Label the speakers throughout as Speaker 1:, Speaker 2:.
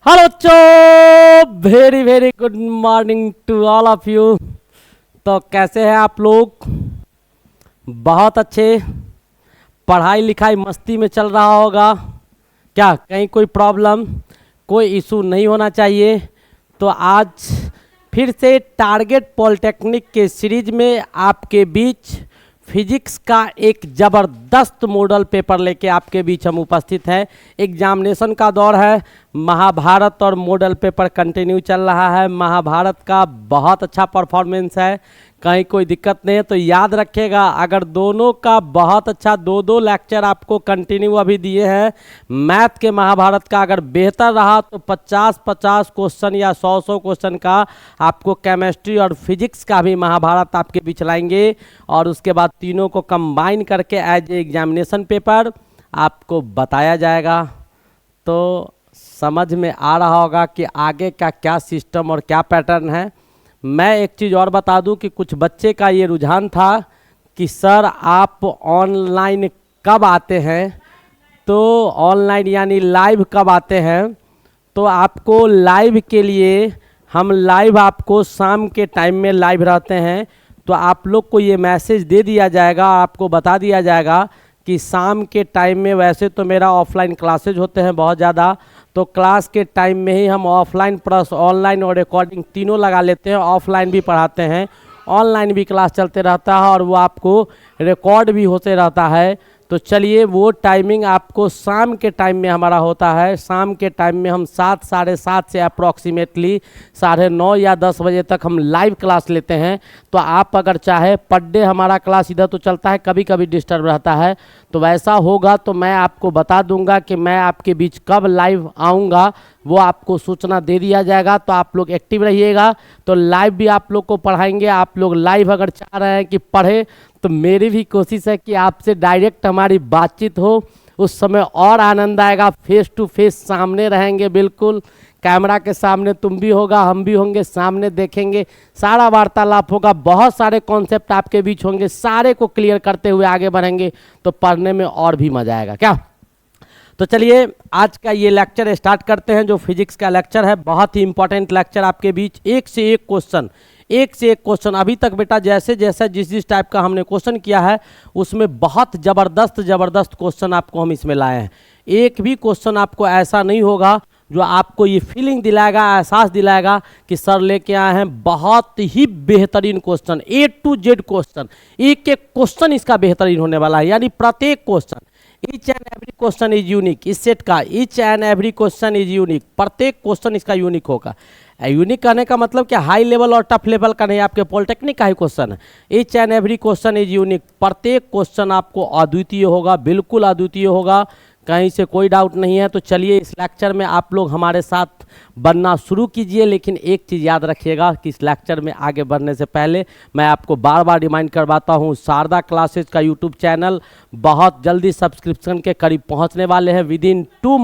Speaker 1: Hello बच्चों, very very good morning to all of you. तो कैसे हैं आप लोग? बहुत अच्छे। पढ़ाई लिखाई मस्ती में चल रहा होगा क्या? कहीं कोई प्रॉब्लम, कोई इशू नहीं होना चाहिए। तो आज फिर से टारगेट पॉलिटेक्निक के सीरीज में आपके बीच फिजिक्स का एक ज़बरदस्त मॉडल पेपर लेके आपके बीच हम उपस्थित हैं। एग्जामिनेशन का दौर है, महाभारत और मॉडल पेपर कंटिन्यू चल रहा है। महाभारत का बहुत अच्छा परफॉर्मेंस है, कहीं कोई दिक्कत नहीं है। तो याद रखिएगा, अगर दोनों का बहुत अच्छा दो लेक्चर आपको कंटिन्यू अभी दिए हैं, मैथ के महाभारत का अगर बेहतर रहा तो 50-50 क्वेश्चन या 100 क्वेश्चन का आपको केमिस्ट्री और फिजिक्स का भी महाभारत आपके बीच लाएंगे। और उसके बाद तीनों को कंबाइन करके एज ए एग्जामिनेशन पेपर आपको बताया जाएगा। तो समझ में आ रहा होगा कि आगे का क्या सिस्टम और क्या पैटर्न है। मैं एक चीज़ और बता दूं कि कुछ बच्चे का ये रुझान था कि सर आप ऑनलाइन कब आते हैं, तो ऑनलाइन यानी लाइव कब आते हैं। तो आपको लाइव के लिए हम लाइव आपको शाम के टाइम में लाइव रहते हैं। तो आप लोग को ये मैसेज दे दिया जाएगा, आपको बता दिया जाएगा कि शाम के टाइम में, वैसे तो मेरा ऑफलाइन क्लासेज होते हैं बहुत ज़्यादा, तो क्लास के टाइम में ही हम ऑफलाइन प्लस ऑनलाइन और रिकॉर्डिंग तीनों लगा लेते हैं। ऑफलाइन भी पढ़ाते हैं, ऑनलाइन भी क्लास चलते रहता है और वो आपको रिकॉर्ड भी होते रहता है। तो चलिए, वो टाइमिंग आपको शाम के टाइम में हमारा होता है। शाम के टाइम में हम 7 साढ़े 7 से अप्रॉक्सीमेटली 9:30 या 10 बजे तक हम लाइव क्लास लेते हैं। तो आप अगर चाहे पर डे हमारा क्लास इधर तो चलता है, कभी कभी डिस्टर्ब रहता है, तो वैसा होगा तो मैं आपको बता दूंगा कि मैं आपके बीच कब लाइव आऊँगा, वो आपको सूचना दे दिया जाएगा। तो आप लोग एक्टिव रहिएगा। तो लाइव भी आप लोग को पढ़ाएंगे। आप लोग लाइव अगर चाह रहे हैं कि पढ़े, तो मेरी भी कोशिश है कि आपसे डायरेक्ट हमारी बातचीत हो, उस समय और आनंद आएगा। फेस टू फेस सामने रहेंगे, बिल्कुल कैमरा के सामने तुम भी होगा, हम भी होंगे, सामने देखेंगे, सारा वार्तालाप होगा, बहुत सारे कॉन्सेप्ट आपके बीच होंगे, सारे को क्लियर करते हुए आगे बढ़ेंगे तो पढ़ने में और भी मजा आएगा। क्या? तो चलिए आज का ये लेक्चर स्टार्ट करते हैं। जो फिजिक्स का लेक्चर है, बहुत ही इंपॉर्टेंट लेक्चर आपके बीच। एक से एक क्वेश्चन अभी तक बेटा जैसे जैसा जिस टाइप का हमने क्वेश्चन किया है, उसमें बहुत ज़बरदस्त क्वेश्चन आपको हम इसमें लाए हैं। एक भी क्वेश्चन आपको ऐसा नहीं होगा जो आपको ये फीलिंग दिलाएगा, एहसास दिलाएगा कि सर लेके आए हैं बहुत ही बेहतरीन question. A to Z question, एक एक क्वेश्चन इसका बेहतरीन होने वाला है। यानी प्रत्येक question, each and every question is unique. इस सेट का each and every question is unique, प्रत्येक क्वेश्चन इसका यूनिक होगा। यूनिक कहने का मतलब क्या, हाई लेवल और टफ लेवल का नहीं, आपके पॉलिटेक्निक का ही क्वेश्चन है। Each and every question is unique, प्रत्येक क्वेश्चन आपको अद्वितीय होगा, बिल्कुल अद्वितीय होगा, कहीं से कोई डाउट नहीं है। तो चलिए इस लेक्चर में आप लोग हमारे साथ बनना शुरू कीजिए। लेकिन एक चीज़ याद रखिएगा कि इस लेक्चर में आगे बढ़ने से पहले मैं आपको बार बार रिमाइंड करवाता हूँ, शारदा क्लासेज का यूट्यूब चैनल बहुत जल्दी सब्सक्रिप्शन के करीब पहुँचने वाले हैं। विदिन 2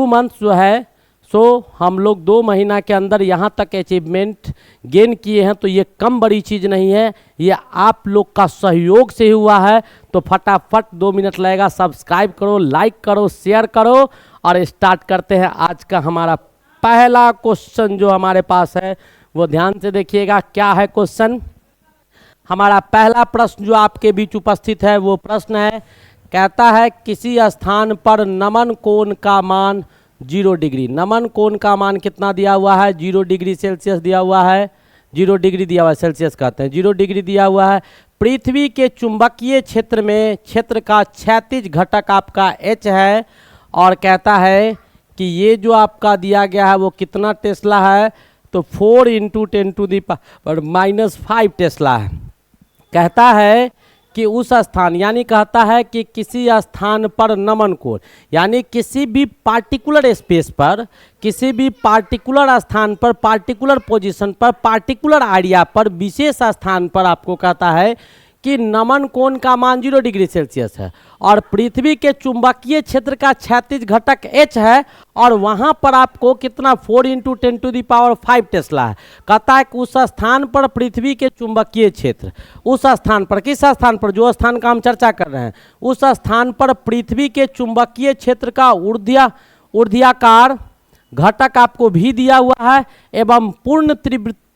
Speaker 1: मंथ जो है, सो हम लोग 2 महीना के अंदर यहाँ तक अचीवमेंट गेन किए हैं। तो ये कम बड़ी चीज़ नहीं है, ये आप लोग का सहयोग से हुआ है। तो फटाफट 2 मिनट लगेगा, सब्सक्राइब करो, लाइक करो, शेयर करो और स्टार्ट करते हैं आज का हमारा पहला क्वेश्चन जो हमारे पास है। वो ध्यान से देखिएगा क्या है क्वेश्चन। हमारा पहला प्रश्न जो आपके बीच उपस्थित है, वो प्रश्न है, कहता है किसी स्थान पर नमन कोण का मान 0 डिग्री। नमन कोण का मान कितना दिया हुआ है? 0 डिग्री सेल्सियस दिया हुआ है। 0 डिग्री दिया हुआ है, सेल्सियस कहते हैं। 0 डिग्री दिया हुआ है। पृथ्वी के चुंबकीय क्षेत्र में क्षेत्र का क्षैतिज घटक आपका H है। और कहता है कि ये जो आपका दिया गया है वो कितना टेस्ला है? तो 4 × 10⁻⁵ टेस्ला है। कहता है कि उस स्थान, यानी कहता है कि किसी स्थान पर नमन कोण, यानी किसी भी पार्टिकुलर स्पेस पर, किसी भी पार्टिकुलर स्थान पर, पार्टिकुलर पोजीशन पर, पार्टिकुलर एरिया पर, विशेष स्थान पर आपको कहता है कि नमन कोण का मान 0 डिग्री सेल्सियस है और पृथ्वी के चुंबकीय क्षेत्र का क्षैतिज घटक H है और वहाँ पर आपको कितना 4 × 10⁵ टेस्ला है। कहता है कि उस स्थान पर पृथ्वी के चुंबकीय क्षेत्र, उस स्थान पर, किस स्थान पर, जो स्थान का हम चर्चा कर रहे हैं, उस स्थान पर पृथ्वी के चुंबकीय क्षेत्र का ऊर्ध्वाकार घटक आपको भी दिया हुआ है एवं पूर्ण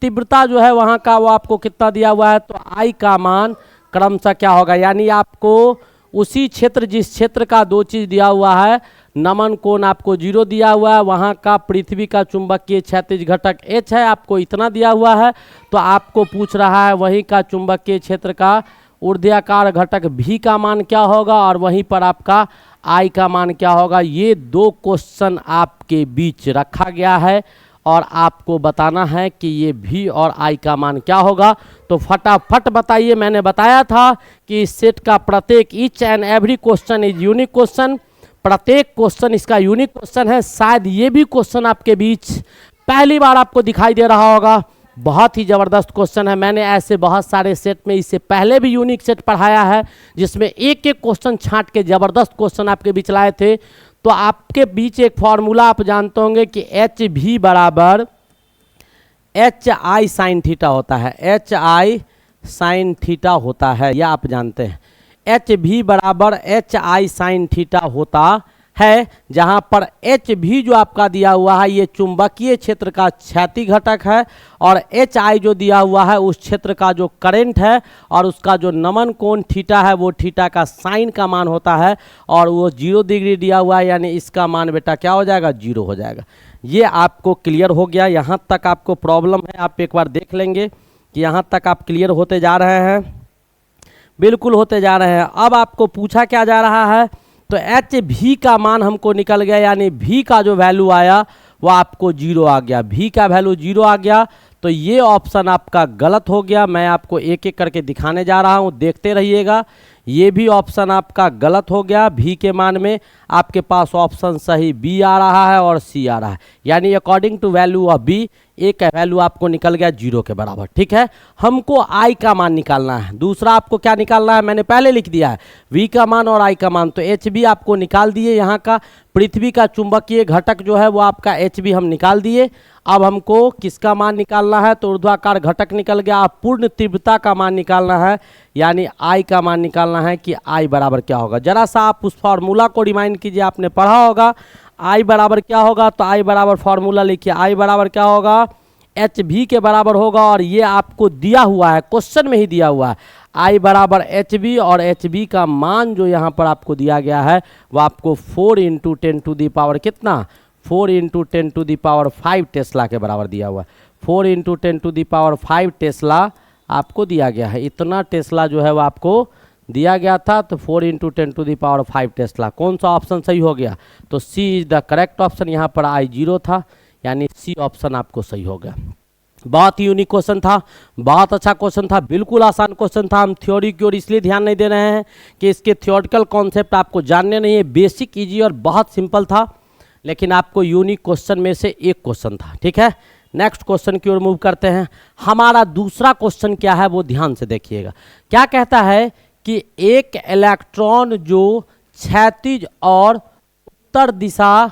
Speaker 1: तीव्रता जो है वहाँ का वो आपको कितना दिया हुआ है, तो आई का मान क्रमशः क्या होगा, यानी आपको उसी क्षेत्र जिस क्षेत्र का दो चीज़ दिया हुआ है, नमन कोण आपको 0 दिया हुआ है, वहाँ का पृथ्वी का चुंबकीय क्षैतिज घटक h है, आपको इतना दिया हुआ है, तो आपको पूछ रहा है वहीं का चुंबकीय क्षेत्र का ऊर्ध्वाकार घटक भी का मान क्या होगा और वहीं पर आपका आई का मान क्या होगा। ये दो क्वेश्चन आपके बीच रखा गया है और आपको बताना है कि ये भी और आई का मान क्या होगा। तो फटाफट बताइए। मैंने बताया था कि इस सेट का प्रत्येक each and every question is unique question, प्रत्येक क्वेश्चन इसका यूनिक क्वेश्चन है। शायद ये भी क्वेश्चन आपके बीच पहली बार आपको दिखाई दे रहा होगा। बहुत ही ज़बरदस्त क्वेश्चन है। मैंने ऐसे बहुत सारे सेट में इससे पहले भी यूनिक सेट पढ़ाया है जिसमें एक एक क्वेश्चन छांट के ज़बरदस्त क्वेश्चन आपके बीच लाए थे। तो आपके बीच एक फॉर्मूला आप जानते होंगे कि एच भी बराबर एच आई साइन थीटा होता है, एच आई साइन थीटा होता है, यह आप जानते हैं। एच भी बराबर एच आई साइन थीटा होता है, जहां पर एच भी जो आपका दिया हुआ है ये चुंबकीय क्षेत्र का क्षैतिज घटक है और एच आई जो दिया हुआ है उस क्षेत्र का जो करंट है और उसका जो नमन कोण थीटा है वो थीटा का साइन का मान होता है और वो 0 डिग्री दिया हुआ है, यानी इसका मान बेटा क्या हो जाएगा, 0 हो जाएगा। ये आपको क्लियर हो गया। यहाँ तक आपको प्रॉब्लम है, आप एक बार देख लेंगे कि यहाँ तक आप क्लियर होते जा रहे हैं, बिल्कुल होते जा रहे हैं। अब आपको पूछा क्या जा रहा है, तो एच भी का मान हमको निकल गया, यानी भी का जो वैल्यू आया वो आपको 0 आ गया, भी का वैल्यू 0 आ गया। तो ये ऑप्शन आपका गलत हो गया। मैं आपको एक एक करके दिखाने जा रहा हूँ, देखते रहिएगा। ये भी ऑप्शन आपका गलत हो गया। भी के मान में आपके पास ऑप्शन सही बी आ रहा है और सी आ रहा है, यानी according to value of B एक वैल्यू आपको निकल गया 0 के बराबर। ठीक है, हमको आई का मान निकालना है। दूसरा आपको क्या निकालना है, मैंने पहले लिख दिया है वी का मान और आई का मान। तो एच बी आपको निकाल दिए, यहाँ का पृथ्वी का चुंबकीय घटक जो है वो आपका एच बी हम निकाल दिए। अब हमको किसका मान निकालना है, तो ऊर्ध्वाकार घटक निकल गया। अब पूर्ण तीव्रता का मान निकालना है, यानी आई का मान निकालना है कि आई बराबर क्या होगा। जरा सा आप उस फार्मूला को रिमाइंड कीजिए, आपने पढ़ा होगा आई बराबर क्या होगा। तो आई बराबर फार्मूला लिखिए, आई बराबर क्या होगा, एच भी के बराबर होगा और ये आपको दिया हुआ है, क्वेश्चन में ही दिया हुआ है। आई बराबर एच बी और एच बी का मान जो यहाँ पर आपको दिया गया है वो आपको 4 × 10⁻, कितना, 4 × 10⁵ टेस्ला के बराबर दिया हुआ है। 4 × 10⁵ टेस्ला आपको दिया गया है। इतना टेस्ला जो है वो आपको दिया गया था। तो 4 × 10⁵ टेस्ला, कौन सा ऑप्शन सही हो गया, तो सी इज द करेक्ट ऑप्शन। यहाँ पर आई 0 था, यानी सी ऑप्शन आपको सही हो गया। बहुत ही यूनिक क्वेश्चन था, बहुत अच्छा क्वेश्चन था, बिल्कुल आसान क्वेश्चन था। हम थ्योरी की ओर इसलिए ध्यान नहीं दे रहे हैं कि इसके थ्योरेटिकल कॉन्सेप्ट आपको जानने नहीं है। बेसिक, इजी और बहुत सिंपल था, लेकिन आपको यूनिक क्वेश्चन में से एक क्वेश्चन था। ठीक है, नेक्स्ट क्वेश्चन की ओर मूव करते हैं। हमारा दूसरा क्वेश्चन क्या है वो ध्यान से देखिएगा। क्या कहता है कि एक इलेक्ट्रॉन जो क्षैतिज और उत्तर दिशा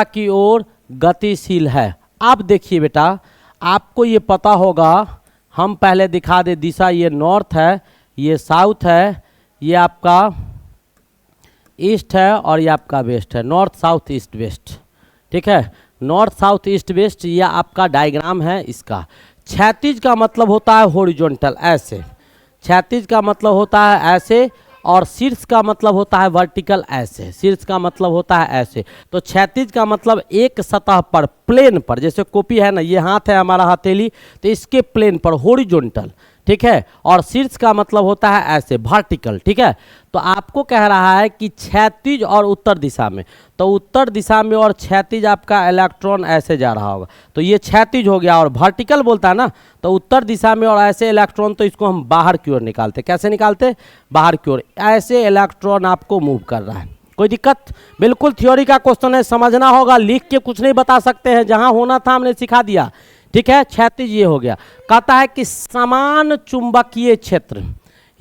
Speaker 1: की ओर गतिशील है। अब देखिए बेटा, आपको ये पता होगा, हम पहले दिखा दे दिशा, ये नॉर्थ है, ये साउथ है, ये आपका ईस्ट है और ये आपका वेस्ट है, नॉर्थ साउथ ईस्ट वेस्ट। ठीक है, नॉर्थ साउथ ईस्ट वेस्ट ये आपका डायग्राम है इसका। क्षैतिज का मतलब होता है हॉरिजॉन्टल, ऐसे, क्षैतिज का मतलब होता है ऐसे, और शीर्ष का मतलब होता है वर्टिकल, ऐसे, शीर्ष का मतलब होता है ऐसे। तो क्षैतिज का मतलब एक सतह पर, प्लेन पर, जैसे कॉपी है ना, ये हाथ है हमारा हथेली, तो इसके प्लेन पर हॉरिजॉन्टल। ठीक है, और शीर्ष का मतलब होता है ऐसे, वर्टिकल। ठीक है, तो आपको कह रहा है कि क्षैतिज और उत्तर दिशा में, तो उत्तर दिशा में और क्षैतिज आपका इलेक्ट्रॉन ऐसे जा रहा होगा, तो ये क्षैतिज हो गया। और वर्टिकल बोलता है ना, तो उत्तर दिशा में और ऐसे इलेक्ट्रॉन, तो इसको हम बाहर की ओर निकालते। कैसे निकालते, बाहर की ओर। ऐसे इलेक्ट्रॉन आपको मूव कर रहा है, कोई दिक्कत, बिल्कुल थ्योरी का क्वेश्चन है, समझना होगा, लिख के कुछ नहीं बता सकते हैं, जहां होना था हमने सिखा दिया। ठीक है, क्षैतिज ये हो गया। कहता है कि समान चुंबकीय क्षेत्र,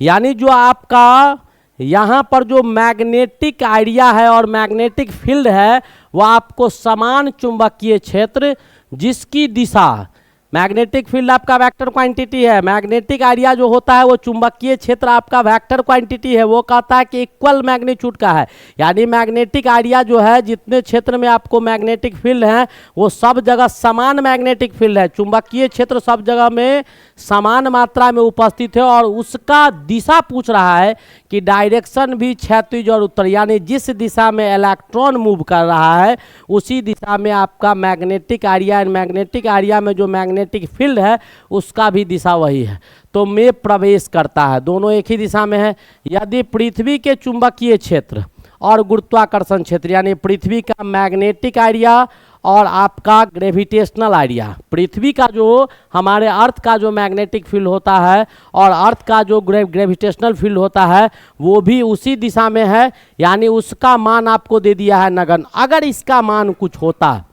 Speaker 1: यानी जो आपका यहाँ पर जो मैग्नेटिक आइडिया है और मैग्नेटिक फील्ड है वो आपको समान चुंबकीय क्षेत्र जिसकी दिशा मैग्नेटिक फील्ड आपका वेक्टर क्वांटिटी है। मैग्नेटिक एरिया जो होता है वो चुंबकीय क्षेत्र आपका वेक्टर क्वांटिटी है, वो कहता है कि इक्वल मैग्नीट्यूड का है। यानी मैग्नेटिक एरिया जो है, जितने क्षेत्र में आपको मैग्नेटिक फील्ड है वो सब जगह समान मैग्नेटिक फील्ड है। चुंबकीय क्षेत्र सब जगह में समान मात्रा में उपस्थित है और उसका दिशा पूछ रहा है कि डायरेक्शन भी क्षैतिज और उत्तर, यानी जिस दिशा में इलेक्ट्रॉन मूव कर रहा है उसी दिशा में आपका मैग्नेटिक एरिया, मैग्नेटिक एरिया में जो मैग्नेटिक फील्ड है उसका भी दिशा वही है, तो में प्रवेश करता है। दोनों एक ही दिशा में है। यदि पृथ्वी के चुंबकीय क्षेत्र और गुरुत्वाकर्षण क्षेत्र, यानी पृथ्वी का मैग्नेटिक एरिया और आपका ग्रेविटेशनल एरिया, पृथ्वी का जो हमारे अर्थ का जो मैग्नेटिक फील्ड होता है और अर्थ का जो ग्रेविटेशनल फील्ड होता है वो भी उसी दिशा में है, यानी उसका मान आपको दे दिया है नगण्य। अगर इसका मान कुछ होता,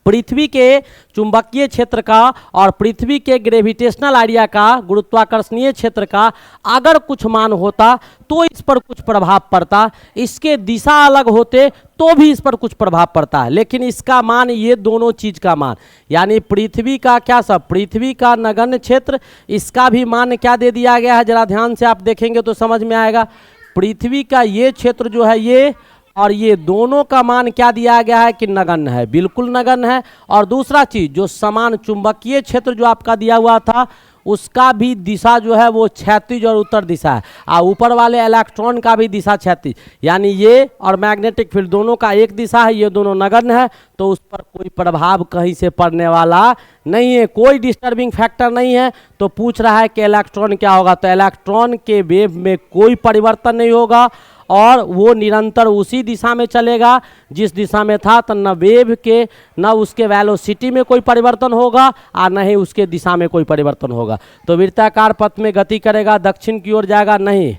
Speaker 1: पृथ्वी के चुंबकीय क्षेत्र का और पृथ्वी के ग्रेविटेशनल एरिया का, गुरुत्वाकर्षणीय क्षेत्र का अगर कुछ मान होता तो इस पर कुछ प्रभाव पड़ता, इसके दिशा अलग होते तो भी इस पर कुछ प्रभाव पड़ता है। लेकिन इसका मान, ये दोनों चीज का मान, यानी पृथ्वी का क्या सब, पृथ्वी का नगण्य क्षेत्र, इसका भी मान क्या दे दिया गया है, जरा ध्यान से आप देखेंगे तो समझ में आएगा। पृथ्वी का ये क्षेत्र जो है ये और ये दोनों का मान क्या दिया गया है कि नगण्य है, बिल्कुल नगण्य है। और दूसरा चीज, जो समान चुंबकीय क्षेत्र जो आपका दिया हुआ था उसका भी दिशा जो है वो क्षैतिज और उत्तर दिशा है, और ऊपर वाले इलेक्ट्रॉन का भी दिशा क्षैतिज, यानी ये और मैग्नेटिक फील्ड दोनों का एक दिशा है, ये दोनों नगण्य है, तो उस पर कोई प्रभाव कहीं से पड़ने वाला नहीं है, कोई डिस्टर्बिंग फैक्टर नहीं है। तो पूछ रहा है कि इलेक्ट्रॉन क्या होगा, तो इलेक्ट्रॉन के वेव में कोई परिवर्तन नहीं होगा और वो निरंतर उसी दिशा में चलेगा जिस दिशा में था। तो न वेव के, न उसके वेलोसिटी में कोई परिवर्तन होगा और न ही उसके दिशा में कोई परिवर्तन होगा। तो वृत्ताकार पथ में गति करेगा, दक्षिण की ओर जाएगा, नहीं।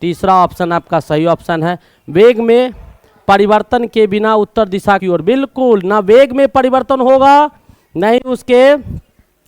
Speaker 1: तीसरा ऑप्शन आपका सही ऑप्शन है। वेग में परिवर्तन के बिना उत्तर दिशा की ओर, बिल्कुल, न वेग में परिवर्तन होगा, नहीं उसके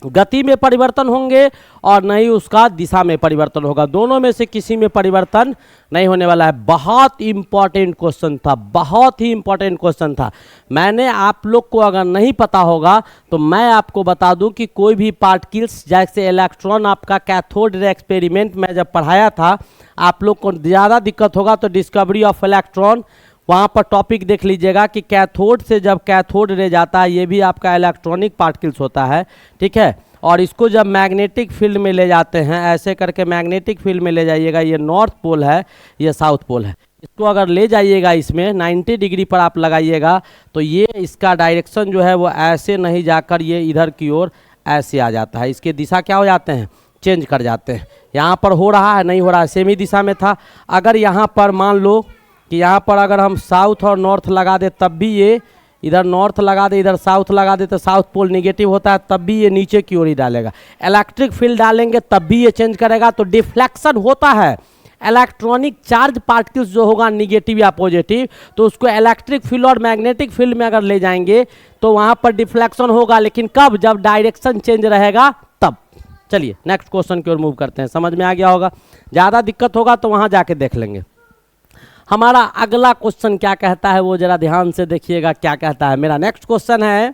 Speaker 1: गति में परिवर्तन होंगे और नहीं उसका दिशा में परिवर्तन होगा, दोनों में से किसी में परिवर्तन नहीं होने वाला है। बहुत इंपॉर्टेंट क्वेश्चन था, बहुत ही इंपॉर्टेंट क्वेश्चन था। मैंने आप लोग को अगर नहीं पता होगा तो मैं आपको बता दूं कि कोई भी पार्टिकल्स, जैसे इलेक्ट्रॉन आपका कैथोड रे एक्सपेरिमेंट में जब पढ़ाया था, आप लोग को ज़्यादा दिक्कत होगा तो डिस्कवरी ऑफ इलेक्ट्रॉन, वहाँ पर टॉपिक देख लीजिएगा कि कैथोड से जब कैथोड रे जाता है, ये भी आपका इलेक्ट्रॉनिक पार्टिकल्स होता है, ठीक है। और इसको जब मैग्नेटिक फील्ड में ले जाते हैं, ऐसे करके मैग्नेटिक फील्ड में ले जाइएगा, ये नॉर्थ पोल है, ये साउथ पोल है, इसको अगर ले जाइएगा इसमें 90 डिग्री पर आप लगाइएगा तो ये इसका डायरेक्शन जो है वो ऐसे नहीं जाकर ये इधर की ओर ऐसे आ जाता है, इसके दिशा क्या हो जाते हैं, चेंज कर जाते हैं। यहाँ पर हो रहा है, नहीं हो रहा है, सेम ही दिशा में था। अगर यहाँ पर मान लो कि यहाँ पर अगर हम साउथ और नॉर्थ लगा दे तब भी ये, इधर नॉर्थ लगा दे इधर साउथ लगा दे तो साउथ पोल निगेटिव होता है, तब भी ये नीचे की ओर ही डालेगा। इलेक्ट्रिक फील्ड डालेंगे तब भी ये चेंज करेगा, तो डिफ्लेक्शन होता है। इलेक्ट्रॉनिक चार्ज पार्टिकल्स जो होगा निगेटिव या पॉजिटिव, तो उसको इलेक्ट्रिक फील्ड और मैग्नेटिक फील्ड में अगर ले जाएंगे तो वहाँ पर डिफ्लेक्शन होगा, लेकिन कब, जब डायरेक्शन चेंज रहेगा तब। चलिए नेक्स्ट क्वेश्चन की ओर मूव करते हैं, समझ में आ गया होगा। ज़्यादा दिक्कत होगा तो वहाँ जाके देख लेंगे। हमारा अगला क्वेश्चन क्या कहता है वो जरा ध्यान से देखिएगा क्या कहता है। मेरा नेक्स्ट क्वेश्चन है,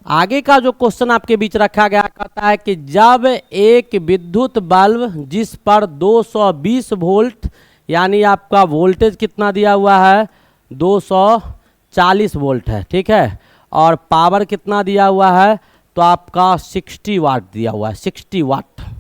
Speaker 1: आगे का जो क्वेश्चन आपके बीच रखा गया, कहता है कि जब एक विद्युत बल्ब जिस पर 220 वोल्ट, यानी आपका वोल्टेज कितना दिया हुआ है 240 वोल्ट है, ठीक है, और पावर कितना दिया हुआ है तो आपका 60 वाट दिया हुआ है, 60 वाट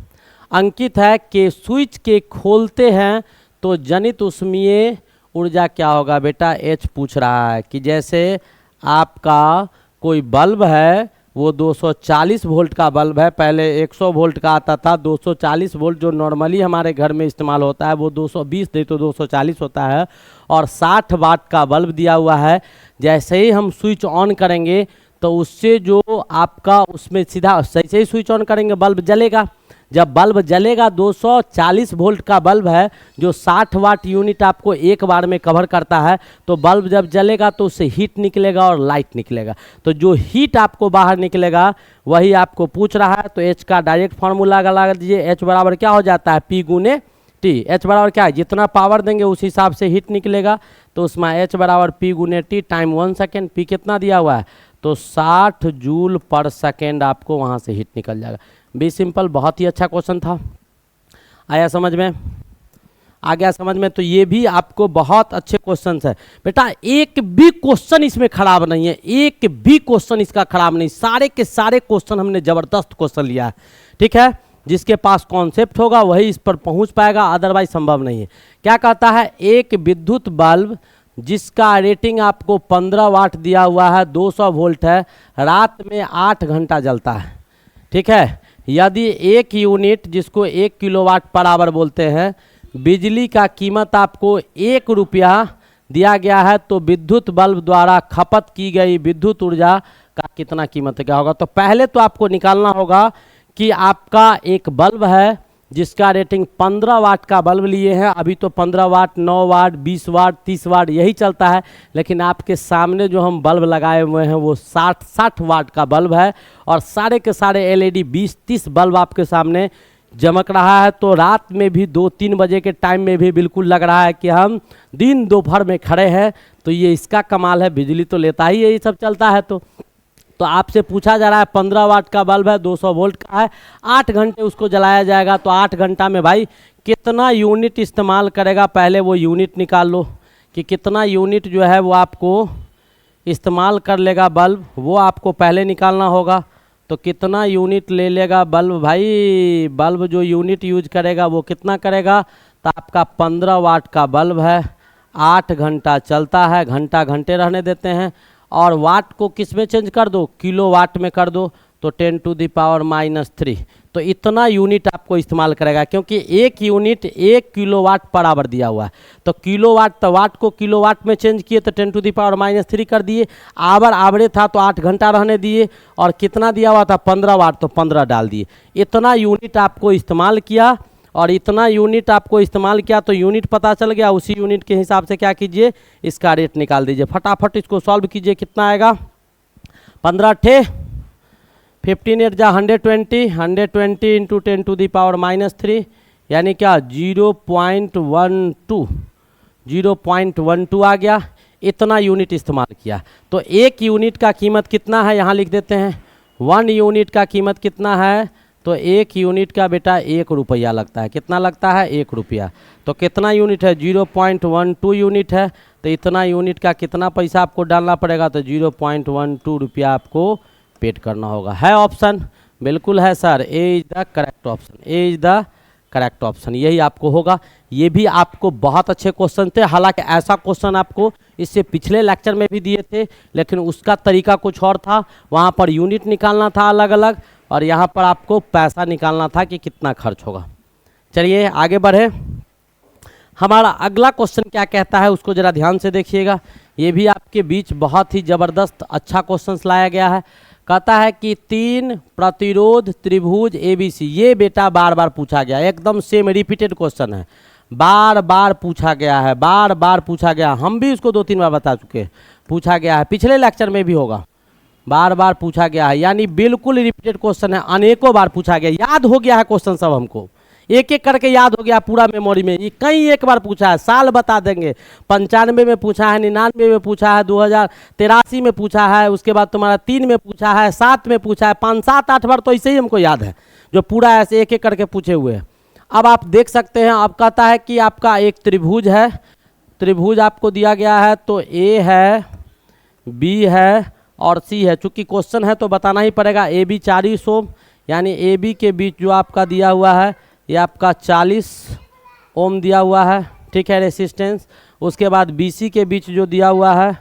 Speaker 1: अंकित है कि स्विच के खोलते हैं तो जनित ऊष्मीय ऊर्जा क्या होगा। बेटा एच पूछ रहा है कि जैसे आपका कोई बल्ब है, वो 240 वोल्ट का बल्ब है, पहले 100 वोल्ट का आता था, 240 वोल्ट जो नॉर्मली हमारे घर में इस्तेमाल होता है वो 220 नहीं तो 240 होता है, और 60 वाट का बल्ब दिया हुआ है। जैसे ही हम स्विच ऑन करेंगे तो उससे जो आपका उसमें सीधा सही स्विच ऑन करेंगे बल्ब जलेगा। जब बल्ब जलेगा, 240 वोल्ट का बल्ब है जो 60 वाट यूनिट आपको एक बार में कवर करता है, तो बल्ब जब जलेगा तो उससे हीट निकलेगा और लाइट निकलेगा। तो जो हीट आपको बाहर निकलेगा वही आपको पूछ रहा है। तो एच का डायरेक्ट फार्मूला लगा दीजिए, एच बराबर क्या हो जाता है पी गुने टी। एच बराबर क्या है, जितना पावर देंगे उस हिसाब से हीट निकलेगा, तो उसमें एच बराबर पी गुने टी टाइम 1 सेकेंड। पी कितना दिया हुआ है तो 60 जूल पर सेकेंड आपको वहाँ से हीट निकल जाएगा। बी सिंपल, बहुत ही अच्छा क्वेश्चन था। आया समझ में? आ गया समझ में? तो ये भी आपको बहुत अच्छे क्वेश्चन है बेटा, एक भी क्वेश्चन इसमें खराब नहीं है, एक भी क्वेश्चन इसका खराब नहीं, सारे के सारे क्वेश्चन हमने जबरदस्त क्वेश्चन लिया है। ठीक है, जिसके पास कॉन्सेप्ट होगा वही इस पर पहुंच पाएगा, अदरवाइज संभव नहीं है। क्या कहता है, एक विद्युत बल्ब जिसका रेटिंग आपको 15 वाट दिया हुआ है, 200 वोल्ट है, रात में 8 घंटा जलता है। ठीक है, यदि एक यूनिट जिसको 1 किलोवाट पर आवर बोलते हैं, बिजली का कीमत आपको 1 रुपया दिया गया है, तो विद्युत बल्ब द्वारा खपत की गई विद्युत ऊर्जा का कितना कीमत क्या होगा। तो पहले तो आपको निकालना होगा कि आपका एक बल्ब है जिसका रेटिंग 15 वाट का बल्ब लिए हैं, अभी तो 15 वाट, 9 वाट, 20 वाट, 30 वाट यही चलता है, लेकिन आपके सामने जो हम बल्ब लगाए हुए हैं वो 60 वाट का बल्ब है, और सारे के सारे एलईडी 20-30 बल्ब आपके सामने चमक रहा है। तो रात में भी 2-3 बजे के टाइम में भी बिल्कुल लग रहा है कि हम दिन दोपहर में खड़े हैं। तो ये इसका कमाल है, बिजली तो लेता ही यही सब चलता है। तो आपसे पूछा जा रहा है 15 वाट का बल्ब है, 200 वोल्ट का है, 8 घंटे उसको जलाया जाएगा, तो 8 घंटा में भाई कितना यूनिट इस्तेमाल करेगा, पहले वो यूनिट निकाल लो कि कितना यूनिट जो है वो आपको इस्तेमाल कर लेगा बल्ब, वो आपको पहले निकालना होगा। तो कितना यूनिट ले लेगा बल्ब भाई, बल्ब जो यूनिट यूज करेगा वो कितना करेगा, तो आपका 15 वाट का बल्ब है, 8 घंटा चलता है, घंटा घंटे रहने देते हैं, और वाट को किस में चेंज कर दो, किलो वाट में कर दो, तो 10⁻³ तो इतना यूनिट आपको इस्तेमाल करेगा, क्योंकि एक यूनिट 1 किलोवाट पर आवर दिया हुआ है। तो किलोवाट, तो वाट को किलोवाट में चेंज किए तो 10⁻³ कर दिए, आवर आवरे था तो 8 घंटा रहने दिए, और कितना दिया हुआ था 15 वाट, तो 15 डाल दिए। इतना यूनिट आपको इस्तेमाल किया, और इतना यूनिट आपको इस्तेमाल किया तो यूनिट पता चल गया, उसी यूनिट के हिसाब से क्या कीजिए, इसका रेट निकाल दीजिए। फटाफट इसको सॉल्व कीजिए, कितना आएगा, 15 × 15 8 जा 120, 120 इंटू 10⁻³ यानी क्या 0.12 आ गया। इतना यूनिट इस्तेमाल किया, तो एक यूनिट का कीमत कितना है, यहाँ लिख देते हैं 1 यूनिट का कीमत कितना है, तो एक यूनिट का बेटा 1 रुपया लगता है। कितना लगता है, 1 रुपया। तो कितना यूनिट है, 0.12 यूनिट है, तो इतना यूनिट का कितना पैसा आपको डालना पड़ेगा, तो 0.12 रुपया आपको पेड करना होगा। है ऑप्शन, बिल्कुल है sir, A is the correct option, A is the correct option, यही आपको होगा। ये भी आपको बहुत अच्छे क्वेश्चन थे, हालांकि ऐसा क्वेश्चन आपको इससे पिछले लेक्चर में भी दिए थे, लेकिन उसका तरीका कुछ और था, वहाँ पर यूनिट निकालना था अलग अलग, और यहाँ पर आपको पैसा निकालना था कि कितना खर्च होगा। चलिए आगे बढ़े, हमारा अगला क्वेश्चन क्या कहता है उसको ज़रा ध्यान से देखिएगा। ये भी आपके बीच बहुत ही ज़बरदस्त अच्छा क्वेश्चन लाया गया है। कहता है कि 3 प्रतिरोध त्रिभुज ABC, ये बेटा बार बार पूछा गया, एकदम सेम रिपीटेड क्वेश्चन है, बार बार पूछा गया है, बार बार पूछा गया, हम भी इसको 2-3 बार बता चुके हैं, पूछा गया है, पिछले लेक्चर में भी होगा, बार बार पूछा गया है, यानी बिल्कुल रिपीटेड क्वेश्चन है, अनेकों बार पूछा गया, याद हो गया है क्वेश्चन सब हमको, एक एक करके याद हो गया पूरा मेमोरी में। ये कई एक बार पूछा है, साल बता देंगे, 95 में पूछा है, 99 में पूछा है, 2083 में पूछा है, उसके बाद तुम्हारा 3 में पूछा है, 7 में पूछा है, 5 7 8 बार तो ऐसे ही हमको याद है, जो पूरा ऐसे एक एक करके पूछे हुए हैं। अब आप देख सकते हैं, अब कहता है कि आपका एक त्रिभुज है, त्रिभुज आपको दिया गया है, तो ए है, बी है और सी है। चूंकि क्वेश्चन है तो बताना ही पड़ेगा। ए बी 40 ओम, यानी ए बी के बीच जो आपका दिया हुआ है ये आपका 40 ओम दिया हुआ है, ठीक है, रेसिस्टेंस। उसके बाद बी सी के बीच जो दिया हुआ है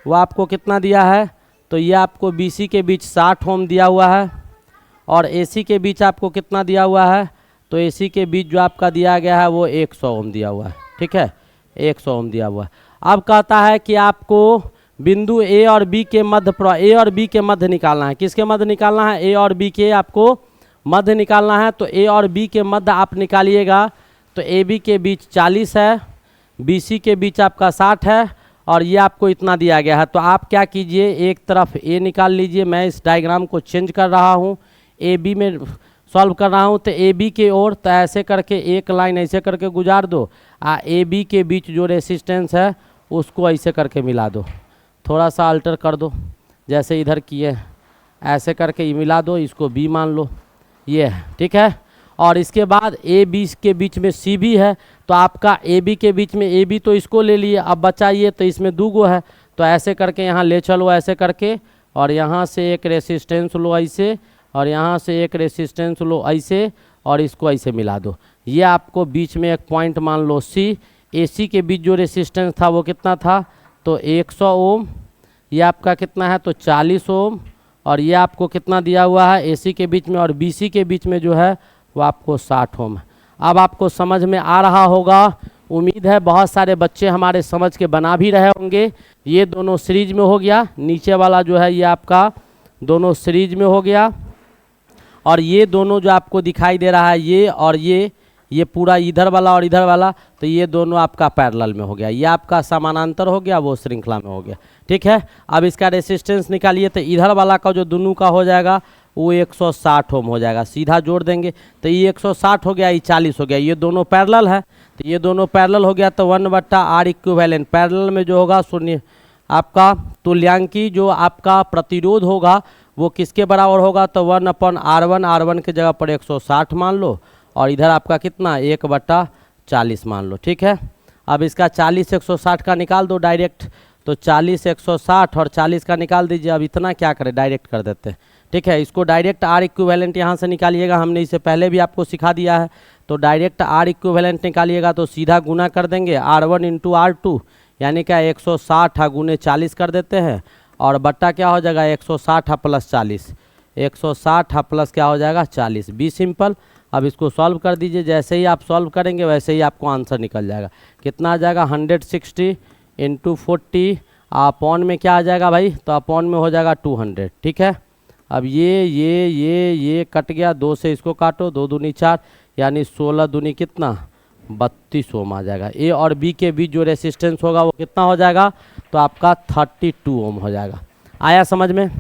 Speaker 1: वो आपको कितना दिया है, तो ये आपको बी सी के बीच 60 ओम दिया हुआ है, और ए सी के बीच आपको कितना दिया हुआ है, तो ए सी के बीच जो आपका दिया गया है वो 100 ओम दिया हुआ है, ठीक है, 100 ओम दिया हुआ है। अब कहता है कि आपको बिंदु ए और बी के मध्य, ए और बी के मध्य निकालना है। किसके मध्य निकालना है, ए और बी के आपको मध्य निकालना है। तो ए और बी के मध्य आप निकालिएगा, तो ए बी के बीच 40 है, बी सी के बीच आपका 60 है, और ये आपको इतना दिया गया है। तो आप क्या कीजिए, एक तरफ ए निकाल लीजिए, मैं इस डायग्राम को चेंज कर रहा हूँ, ए बी में सॉल्व कर रहा हूँ, तो ए बी के ओर तो ऐसे करके एक लाइन ऐसे करके गुजार दो, ए बी के बीच जो रेसिस्टेंस है उसको ऐसे करके मिला दो, थोड़ा सा अल्टर कर दो, जैसे इधर किए, ऐसे करके ये मिला दो, इसको बी मान लो, ये है, ठीक है। और इसके बाद ए बी के बीच में सी भी है, तो आपका ए बी के बीच में ए बी तो इसको ले लिए, अब बचा ये, तो इसमें 2 गो है, तो ऐसे करके यहाँ ले चलो ऐसे करके, और यहाँ से एक रेसिस्टेंस लो ऐसे, और यहाँ से एक रेसिस्टेंस लो ऐसे, और इसको ऐसे मिला दो। ये आपको बीच में एक पॉइंट मान लो सी, ए सी के बीच जो रेसिस्टेंस था वो कितना था, तो 100 ओम, ये आपका कितना है, तो 40 ओम, और ये आपको कितना दिया हुआ है ए सी के बीच में, और बी सी के बीच में जो है वो आपको 60 ओम है। अब आपको समझ में आ रहा होगा, उम्मीद है बहुत सारे बच्चे हमारे समझ के बना भी रहे होंगे। ये दोनों सीरीज में हो गया, नीचे वाला जो है ये आपका दोनों सीरीज में हो गया, और ये दोनों जो आपको दिखाई दे रहा है ये और ये पूरा इधर वाला और इधर वाला, तो ये दोनों आपका पैरेलल में हो गया, ये आपका समानांतर हो गया, वो श्रृंखला में हो गया, ठीक है। अब इसका रेसिस्टेंस निकालिए, तो इधर वाला का जो दोनों का हो जाएगा वो 160 ओम हो जाएगा, सीधा जोड़ देंगे तो ये 160 हो गया, ये 40 हो गया, ये दोनों पैरेलल है, तो ये दोनों पैरेलल हो गया, तो 1/R इक्विवेलेंट, पैरेलल में जो होगा शून्य, आपका तुल्यांकी जो आपका प्रतिरोध होगा वो किसके बराबर होगा, तो 1/R1, R1 की जगह पर 160 मान लो, और इधर आपका कितना 1/40 मान लो, ठीक है। अब इसका 40 160 का निकाल दो डायरेक्ट, तो 40 160 और 40 का निकाल दीजिए। अब इतना क्या करें, डायरेक्ट कर देते हैं, ठीक है। इसको डायरेक्ट R इक्विवेलेंट यहाँ से निकालिएगा, हमने इसे पहले भी आपको सिखा दिया है, तो डायरेक्ट R इक्विवेलेंट निकालिएगा तो सीधा गुना कर देंगे, R1 इंटू R2 यानी क्या 160 गुने 40 कर देते हैं, और बट्टा क्या हो जाएगा 160 प्लस 40, 160 प्लस क्या हो जाएगा 40, बी सिंपल। अब इसको सॉल्व कर दीजिए, जैसे ही आप सॉल्व करेंगे वैसे ही आपको आंसर निकल जाएगा। कितना आ जाएगा 160 इंटू 40, अपॉन में क्या आ जाएगा भाई, तो अपॉन में हो जाएगा 200, ठीक है। अब ये कट गया, 2 से इसको काटो, 2 दूनी 4 यानी 16 दूनी कितना 32 ओम आ जाएगा। ए और बी के बीच जो रेसिस्टेंस होगा वो कितना हो जाएगा, तो आपका 32 ओम हो जाएगा। आया समझ में।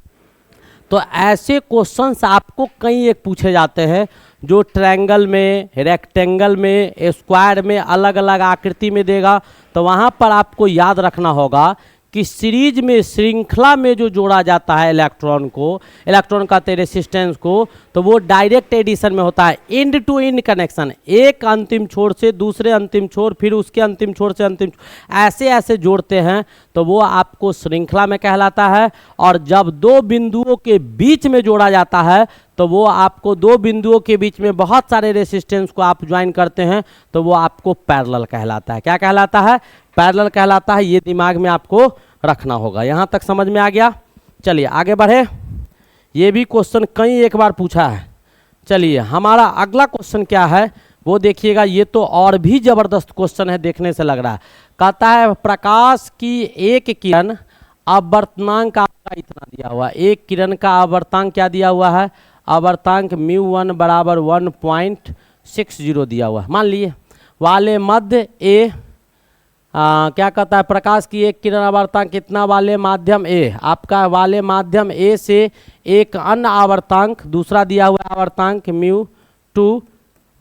Speaker 1: तो ऐसे क्वेश्चंस आपको कई एक पूछे जाते हैं जो ट्रायंगल में, रेक्टेंगल में, स्क्वायर में, अलग अलग आकृति में देगा, तो वहाँ पर आपको याद रखना होगा कि सीरीज में, श्रृंखला में जो जोड़ा जाता है इलेक्ट्रॉन को, इलेक्ट्रॉन का रेसिस्टेंस को, तो वो डायरेक्ट एडिशन में होता है, एंड टू एंड कनेक्शन, एक अंतिम छोर से दूसरे अंतिम छोर, फिर उसके अंतिम छोर से अंतिम छोर, ऐसे ऐसे जोड़ते हैं, तो वो आपको श्रृंखला में कहलाता है। और जब 2 बिंदुओं के बीच में जोड़ा जाता है तो वो आपको 2 बिंदुओं के बीच में बहुत सारे रेसिस्टेंस को आप ज्वाइन करते हैं, तो वो आपको पैरेलल कहलाता है। क्या कहलाता है, पैरेलल कहलाता है। ये दिमाग में आपको रखना होगा। यहाँ तक समझ में आ गया। चलिए आगे बढ़े, ये भी क्वेश्चन कई एक बार पूछा है। चलिए हमारा अगला क्वेश्चन क्या है वो देखिएगा, ये तो और भी जबरदस्त क्वेश्चन है, देखने से लग रहा है। कहता है प्रकाश की एक किरण आवर्तनांक आपका इतना दिया हुआ है, एक किरण का आवर्तांक क्या दिया हुआ है, आवर्तांक μ1 बराबर 1.60 दिया हुआ है। मान लिए वाले मध्य ए क्या कहता है, प्रकाश की एक किरण आवर्तांक कितना वाले माध्यम ए, आपका वाले माध्यम ए से एक अन्य आवर्तांक दूसरा दिया हुआ है आवर्तांक μ2,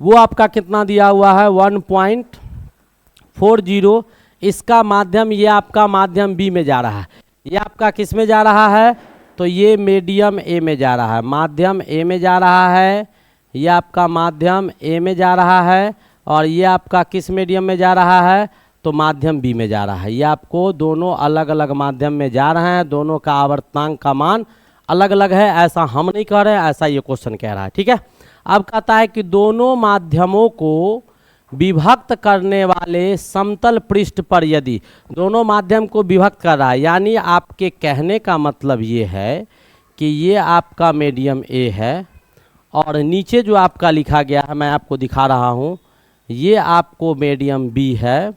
Speaker 1: वो आपका कितना दिया हुआ है 1.40। इसका माध्यम, ये आपका माध्यम बी में जा रहा है, ये आपका किस में जा रहा है, तो ये मीडियम ए में जा रहा है, माध्यम ए में जा रहा है, ये आपका माध्यम ए में जा रहा है, और ये आपका किस मीडियम में जा रहा है, तो माध्यम बी में जा रहा है। ये आपको दोनों अलग अलग माध्यम में जा रहे हैं, दोनों का आवर्तांक का मान अलग अलग है, ऐसा हम नहीं कह रहे, ऐसा ये क्वेश्चन कह रहा है, ठीक है। अब कहता है कि दोनों माध्यमों को विभक्त करने वाले समतल पृष्ठ पर यदि, दोनों माध्यम को विभक्त कर रहा है, यानी आपके कहने का मतलब ये है कि ये आपका मीडियम ए है, और नीचे जो आपका लिखा गया है मैं आपको दिखा रहा हूँ, ये आपको मीडियम बी है,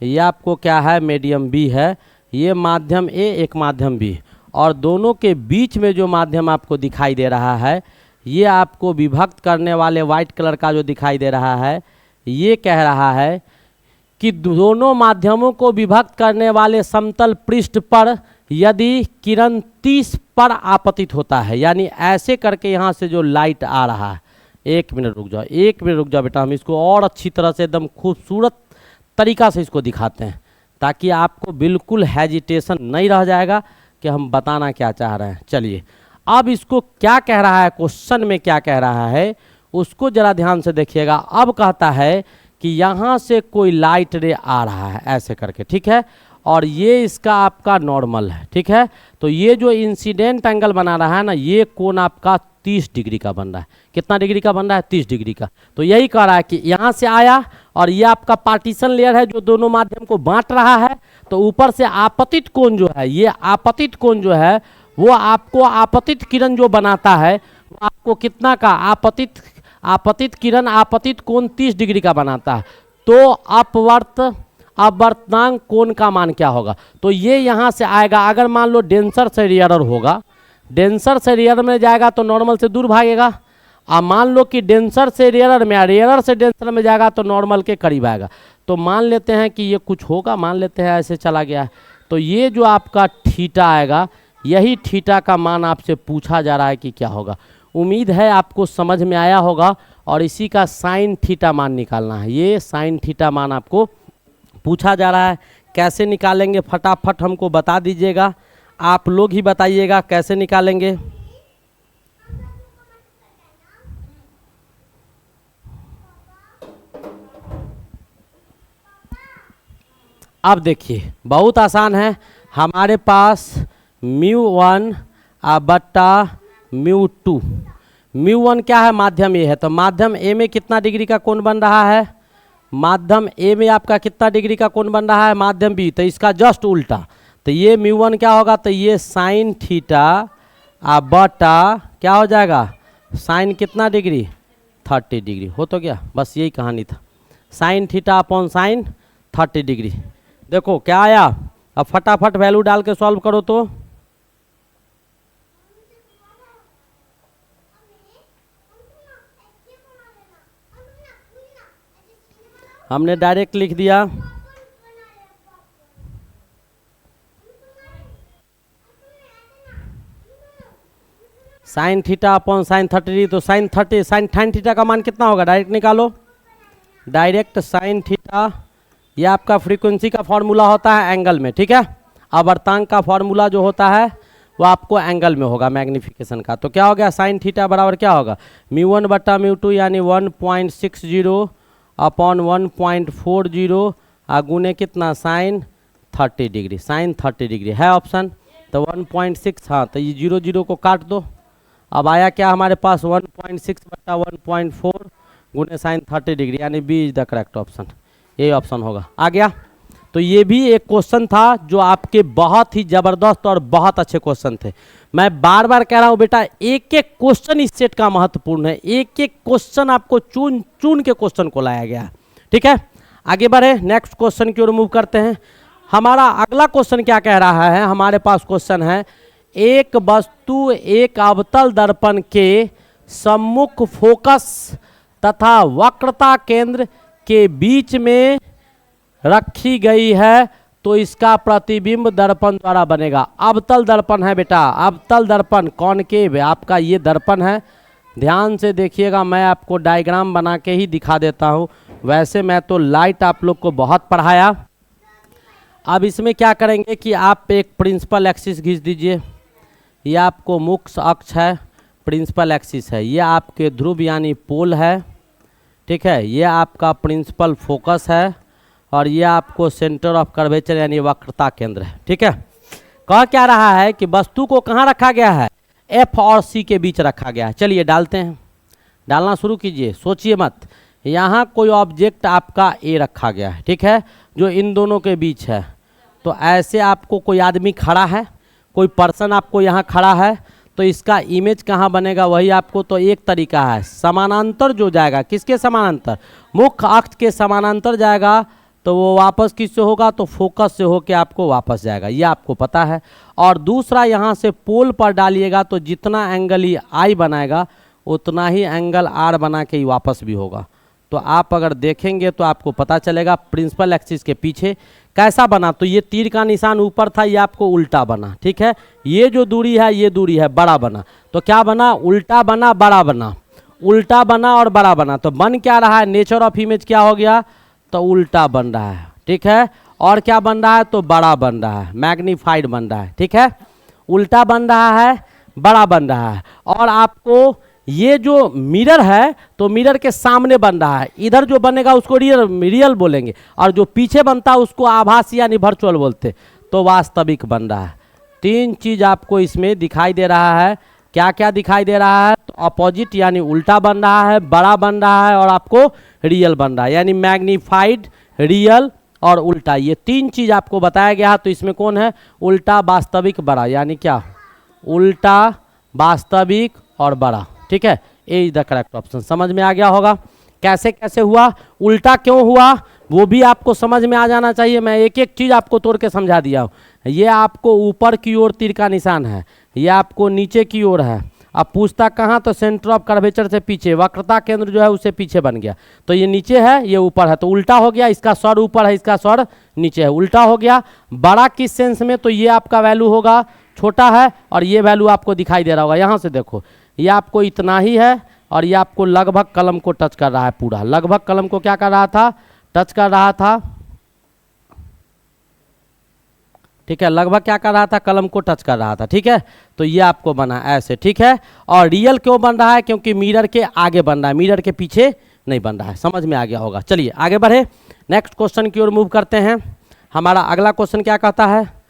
Speaker 1: ये आपको क्या है मीडियम बी है, ये माध्यम ए एक माध्यम बी, और दोनों के बीच में जो माध्यम आपको दिखाई दे रहा है, ये आपको विभक्त करने वाले वाइट कलर का जो दिखाई दे रहा है, ये कह रहा है कि दोनों माध्यमों को विभक्त करने वाले समतल पृष्ठ पर यदि किरण 30 पर आपतित होता है, यानी ऐसे करके यहाँ से जो लाइट आ रहा है, 1 मिनट रुक जाओ, 1 मिनट रुक जाओ बेटा, हम इसको और अच्छी तरह से एकदम खूबसूरत तरीका से इसको दिखाते हैं ताकि आपको बिल्कुल हेजिटेशन नहीं रह जाएगा, कि हम बताना क्या चाह रहे हैं। चलिए अब इसको क्या कह रहा है, क्वेश्चन में क्या कह रहा है उसको जरा ध्यान से देखिएगा। अब कहता है कि यहाँ से कोई लाइट रे आ रहा है ऐसे करके, ठीक है, और ये इसका आपका नॉर्मल है, ठीक है। तो ये जो इंसिडेंट एंगल बना रहा है ना, ये कोण आपका 30 डिग्री का बन रहा है। कितना डिग्री का बन रहा है? 30 डिग्री का। तो यही कह रहा है कि यहाँ से आया और ये आपका पार्टीशन लेयर है जो दोनों माध्यम को बांट रहा है। तो ऊपर से आपतित कोण जो है, ये आपतित कोण जो है वो आपको आपतित किरण जो बनाता है वो आपको कितना का आपतित किरण आपतित कोण 30 डिग्री का बनाता है। तो अपवर्तनांक कोण का मान क्या होगा? तो ये यहाँ से आएगा। अगर मान लो डेंसर से रेयरर होगा, डेंसर से रेयरर में जाएगा तो नॉर्मल से दूर भागेगा। अब मान लो कि डेंसर से रेयरर में, रेयरर से डेंसर में जाएगा तो नॉर्मल के करीब आएगा। तो मान लेते हैं कि ये कुछ होगा, मान लेते हैं ऐसे चला गया है। तो ये जो आपका थीटा आएगा, यही थीटा का मान आपसे पूछा जा रहा है कि क्या होगा। उम्मीद है आपको समझ में आया होगा। और इसी का साइन थीटा मान निकालना है। ये साइन थीटा मान आपको पूछा जा रहा है। कैसे निकालेंगे फटाफट हमको बता दीजिएगा, आप लोग ही बताइएगा कैसे निकालेंगे। अब देखिए बहुत आसान है। हमारे पास μ1 बट्टा μ2। μ1 क्या है? माध्यम ए है। तो माध्यम ए में कितना डिग्री का कोण बन रहा है? माध्यम ए में आपका कितना डिग्री का कोण बन रहा है? माध्यम बी। तो इसका जस्ट उल्टा। तो ये μ1 क्या होगा? तो ये साइन थीटा बटा क्या हो जाएगा? साइन कितना डिग्री? 30 डिग्री। हो तो गया, बस यही कहानी था। Sine theta upon sine 30 degree. देखो क्या आया। अब फटाफट वैल्यू डाल के सॉल्व करो। तो हमने डायरेक्ट लिख दिया साइन थीटा अपॉन साइन 30। तो साइन थीटा का मान कितना होगा? डायरेक्ट निकालो। डायरेक्ट साइन थीटा, ये आपका फ्रीक्वेंसी का फॉर्मूला होता है एंगल में, ठीक है। आवर्तांक का फॉर्मूला जो होता है वो आपको एंगल में होगा, मैग्निफिकेशन का। तो क्या हो गया? साइन थीटा बराबर क्या होगा? μ1 बट्टा μ2 यानी 1.60 अपॉन 1.40 गुने कितना? Sine 30 degree. साइन 30 डिग्री है ऑप्शन। तो 1.6, हाँ, तो ये 0 को काट दो। अब आया क्या हमारे पास? 1.6 बट्टा 1.4 गुने साइन 30 डिग्री, यानी B is the correct option. यही ऑप्शन होगा। आ गया। तो ये भी एक क्वेश्चन था जो आपके बहुत ही ज़बरदस्त और बहुत अच्छे क्वेश्चन थे। मैं बार बार कह रहा हूँ बेटा, एक एक क्वेश्चन इस सेट का महत्वपूर्ण है। एक एक क्वेश्चन आपको चुन चुन के क्वेश्चन को लाया गया है, ठीक है। आगे बढ़े, नेक्स्ट क्वेश्चन की ओर मूव करते हैं। हमारा अगला क्वेश्चन क्या कह रहा है? हमारे पास क्वेश्चन है, एक वस्तु एक अवतल दर्पण के सम्मुख फोकस तथा वक्रता केंद्र के बीच में रखी गई है तो इसका प्रतिबिंब दर्पण द्वारा बनेगा। अवतल दर्पण है बेटा, अवतल दर्पण कॉनकेव आपका ये दर्पण है। ध्यान से देखिएगा, मैं आपको डायग्राम बना के ही दिखा देता हूँ। वैसे मैं तो लाइट आप लोग को बहुत पढ़ाया। अब इसमें क्या करेंगे कि आप एक प्रिंसिपल एक्सिस खींच दीजिए। ये आपको मुख्य अक्ष है, प्रिंसिपल एक्सिस है। ये आपके ध्रुव यानी पोल है, ठीक है। ये आपका प्रिंसिपल फोकस है और ये आपको सेंटर ऑफ कर्वेचर यानी वक्रता केंद्र है, ठीक है। कह क्या रहा है कि वस्तु को कहाँ रखा गया है? एफ और सी के बीच रखा गया है। चलिए डालते हैं, डालना शुरू कीजिए, सोचिए मत। यहाँ कोई ऑब्जेक्ट आपका ए रखा गया है, ठीक है, जो इन दोनों के बीच है। तो ऐसे आपको कोई आदमी खड़ा है, कोई पर्सन आपको यहाँ खड़ा है, तो इसका इमेज कहाँ बनेगा? वही आपको तो एक तरीका है, समानांतर जो जाएगा। किसके समानांतर? मुख्य अक्ष के समानांतर जाएगा। तो वो वापस किससे होगा? तो फोकस से होके आपको वापस जाएगा, ये आपको पता है। और दूसरा यहाँ से पोल पर डालिएगा तो जितना एंगल ये आई बनाएगा उतना ही एंगल आर बना के ही वापस भी होगा। तो आप अगर देखेंगे तो आपको पता चलेगा प्रिंसिपल एक्सिस के पीछे कैसा बना। तो ये तीर का निशान ऊपर था, ये आपको उल्टा बना, ठीक है। ये जो दूरी है ये दूरी है, बड़ा बना। तो क्या बना? उल्टा बना, बड़ा बना, उल्टा बना और बड़ा बना। तो बन क्या रहा है? नेचर ऑफ इमेज क्या हो गया? तो उल्टा बन रहा है, ठीक है। और क्या बन रहा है? तो बड़ा बन रहा है, मैग्नीफाइड बन रहा है, ठीक है। उल्टा बन रहा है, बड़ा बन रहा है। और आपको ये जो मिरर है तो मिरर के सामने बन रहा है, इधर जो बनेगा उसको रियल बोलेंगे, और जो पीछे बनता है उसको आभासी यानी वर्चुअल बोलते, तो वास्तविक बन रहा है। तीन चीज आपको इसमें दिखाई दे रहा है। क्या क्या दिखाई दे रहा है? तो अपोजिट यानी उल्टा बन रहा है, बड़ा बन रहा है, और आपको रियल बन रहा है, यानी मैग्नीफाइड, रियल और उल्टा। ये तीन चीज आपको बताया गया। तो इसमें कौन है? उल्टा, वास्तविक, बड़ा, यानी क्या? उल्टा, वास्तविक और बड़ा। ठीक है, ए इज द करेक्ट ऑप्शन। समझ में आ गया होगा कैसे कैसे हुआ, उल्टा क्यों हुआ वो भी आपको समझ में आ जाना चाहिए। मैं एक एक चीज आपको तोड़ के समझा दिया हूँ। ये आपको ऊपर की ओर तीर का निशान है, ये आपको नीचे की ओर है। अब पूछता कहाँ? तो सेंटर ऑफ कर्वेचर से पीछे, वक्रता केंद्र जो है उससे पीछे बन गया। तो ये नीचे है, ये ऊपर है, तो उल्टा हो गया। इसका स्वर ऊपर है, इसका स्वर नीचे है, उल्टा हो गया। बड़ा किस सेंस में? तो ये आपका वैल्यू होगा छोटा है, और ये वैल्यू आपको दिखाई दे रहा होगा। यहाँ से देखो, ये आपको इतना ही है, और ये आपको लगभग कलम को टच कर रहा है पूरा। लगभग कलम को क्या कर रहा था? टच कर रहा था। ठीक है, लगभग क्या कर रहा था? कलम को टच कर रहा था। ठीक है, तो ये आपको बना ऐसे। ठीक है, और रियल क्यों बन रहा है? क्योंकि मिरर के आगे बन रहा है, मिरर के पीछे नहीं बन रहा है। समझ में आ गया होगा। चलिए आगे बढ़े, नेक्स्ट क्वेश्चन की ओर मूव करते हैं। हमारा अगला क्वेश्चन क्या कहता है?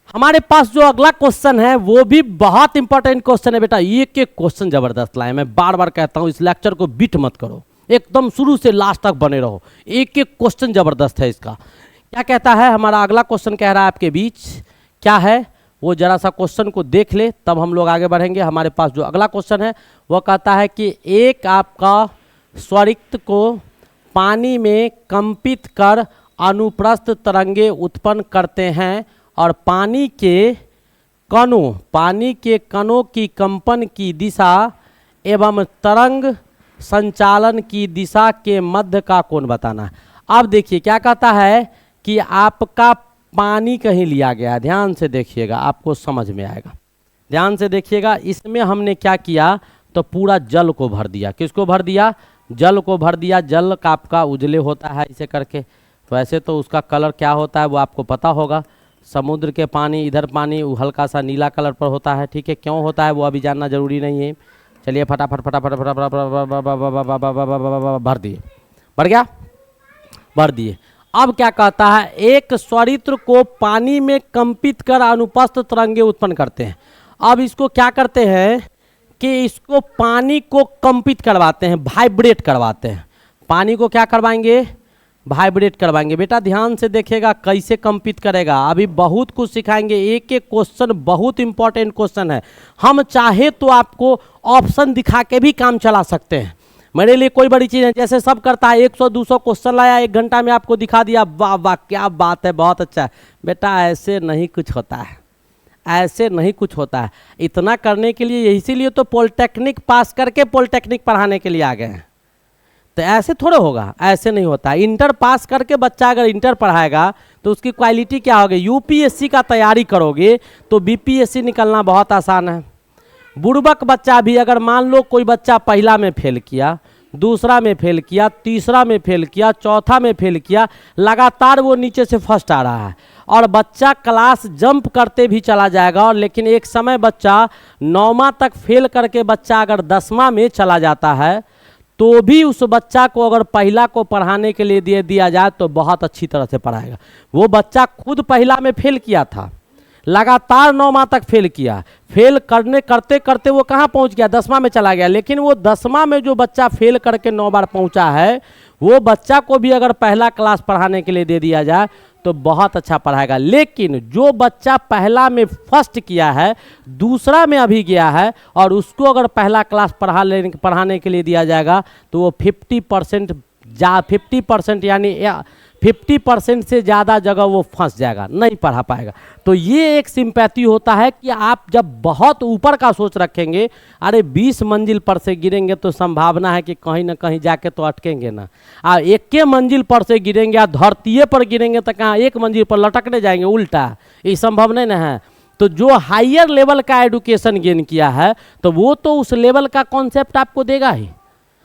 Speaker 1: हमारे पास जो अगला क्वेश्चन है वो भी बहुत इंपॉर्टेंट क्वेश्चन है बेटा। एक एक क्वेश्चन जबरदस्त लाए। मैं बार बार कहता हूं इस लेक्चर को बीट मत करो, एकदम शुरू से लास्ट तक बने रहो। एक एक क्वेश्चन जबरदस्त है इसका। क्या कहता है हमारा अगला क्वेश्चन? कह रहा है आपके बीच क्या है वो जरा सा क्वेश्चन को देख ले, तब हम लोग आगे बढ़ेंगे। हमारे पास जो अगला क्वेश्चन है वो कहता है कि एक आपका स्वरिक्त को पानी में कंपित कर अनुप्रस्थ तरंगे उत्पन्न करते हैं, और पानी के कणों की कंपन की दिशा एवं तरंग संचालन की दिशा के मध्य का कोण बताना है। अब देखिए क्या कहता है कि आपका पानी कहीं लिया गया, ध्यान से देखिएगा आपको समझ में आएगा। ध्यान से देखिएगा, इसमें हमने क्या किया? तो पूरा जल को भर दिया। किसको भर दिया? जल को भर दिया। जल का आपका उजले होता है इसे करके, वैसे तो उसका कलर क्या होता है वो आपको पता होगा। समुद्र के पानी, इधर पानी हल्का सा नीला कलर पर होता है। ठीक है, क्यों होता है वो अभी जानना जरूरी नहीं है। चलिए फटाफट फटाफट भर दिए, भर गया, भर दिए। अब क्या कहता है? एक स्वरित्र को पानी में कंपित कर अनुपस्थ तरंगे उत्पन्न करते हैं। अब इसको क्या करते हैं कि इसको पानी को कंपित करवाते हैं, वाइब्रेट करवाते हैं। पानी को क्या करवाएंगे? वाइब्रेट करवाएंगे। बेटा ध्यान से देखिएगा कैसे कंपित करेगा, अभी बहुत कुछ सिखाएंगे। एक एक क्वेश्चन बहुत इंपॉर्टेंट क्वेश्चन है। हम चाहे तो आपको ऑप्शन दिखा के भी काम चला सकते हैं, मेरे लिए कोई बड़ी चीज़ है। जैसे सब करता है 100-200 क्वेश्चन लाया, 1 घंटा में आपको दिखा दिया, वाह वाह क्या बात है, बहुत अच्छा है। बेटा ऐसे नहीं कुछ होता है, ऐसे नहीं कुछ होता है। इतना करने के लिए इसीलिए तो पॉलिटेक्निक पास करके पॉलिटेक्निक पढ़ाने के लिए आ गए हैं। तो ऐसे थोड़े होगा, ऐसे नहीं होता है। इंटर पास करके बच्चा अगर इंटर पढ़ाएगा तो उसकी क्वालिटी क्या होगी? यूपीएससी का तैयारी करोगे तो बीपीएससी निकलना बहुत आसान है। बुड़बक बच्चा भी अगर मान लो कोई बच्चा पहला में फेल किया, दूसरा में फेल किया, तीसरा में फेल किया, चौथा में फेल किया, लगातार वो नीचे से फर्स्ट आ रहा है, और बच्चा क्लास जंप करते भी चला जाएगा। और लेकिन एक समय बच्चा 9वां तक फेल करके बच्चा अगर 10वां में चला जाता है तो भी उस बच्चा को अगर पहला को पढ़ाने के लिए दिया जाए तो बहुत अच्छी तरह से पढ़ाएगा। वो बच्चा खुद पहला में फेल किया था, लगातार 9वां तक फेल किया, फेल करते करते वो कहाँ पहुंच गया? 10वां में चला गया। लेकिन वो 10वां में जो बच्चा फेल करके 9 बार पहुंचा है, वो बच्चा को भी अगर पहला क्लास पढ़ाने के लिए दे दिया जाए तो बहुत अच्छा पढ़ाएगा। लेकिन जो बच्चा पहला में फर्स्ट किया है, दूसरा में अभी गया है, और उसको अगर पहला क्लास पढ़ाने के लिए दिया जाएगा तो वो 50% यानी 50% से ज़्यादा जगह वो फंस जाएगा, नहीं पढ़ा पाएगा। तो ये एक सिंपैथी होता है कि आप जब बहुत ऊपर का सोच रखेंगे, अरे 20 मंजिल पर से गिरेंगे तो संभावना है कि कहीं ना कहीं जाके तो अटकेंगे ना। आप 1 मंजिल पर से गिरेंगे या धरतीये पर गिरेंगे तो कहाँ 1 मंजिल पर लटकने जाएंगे उल्टा, ये संभव नहीं ना है। तो जो हायर लेवल का एडुकेशन गेन किया है तो वो तो उस लेवल का कॉन्सेप्ट आपको देगा ही।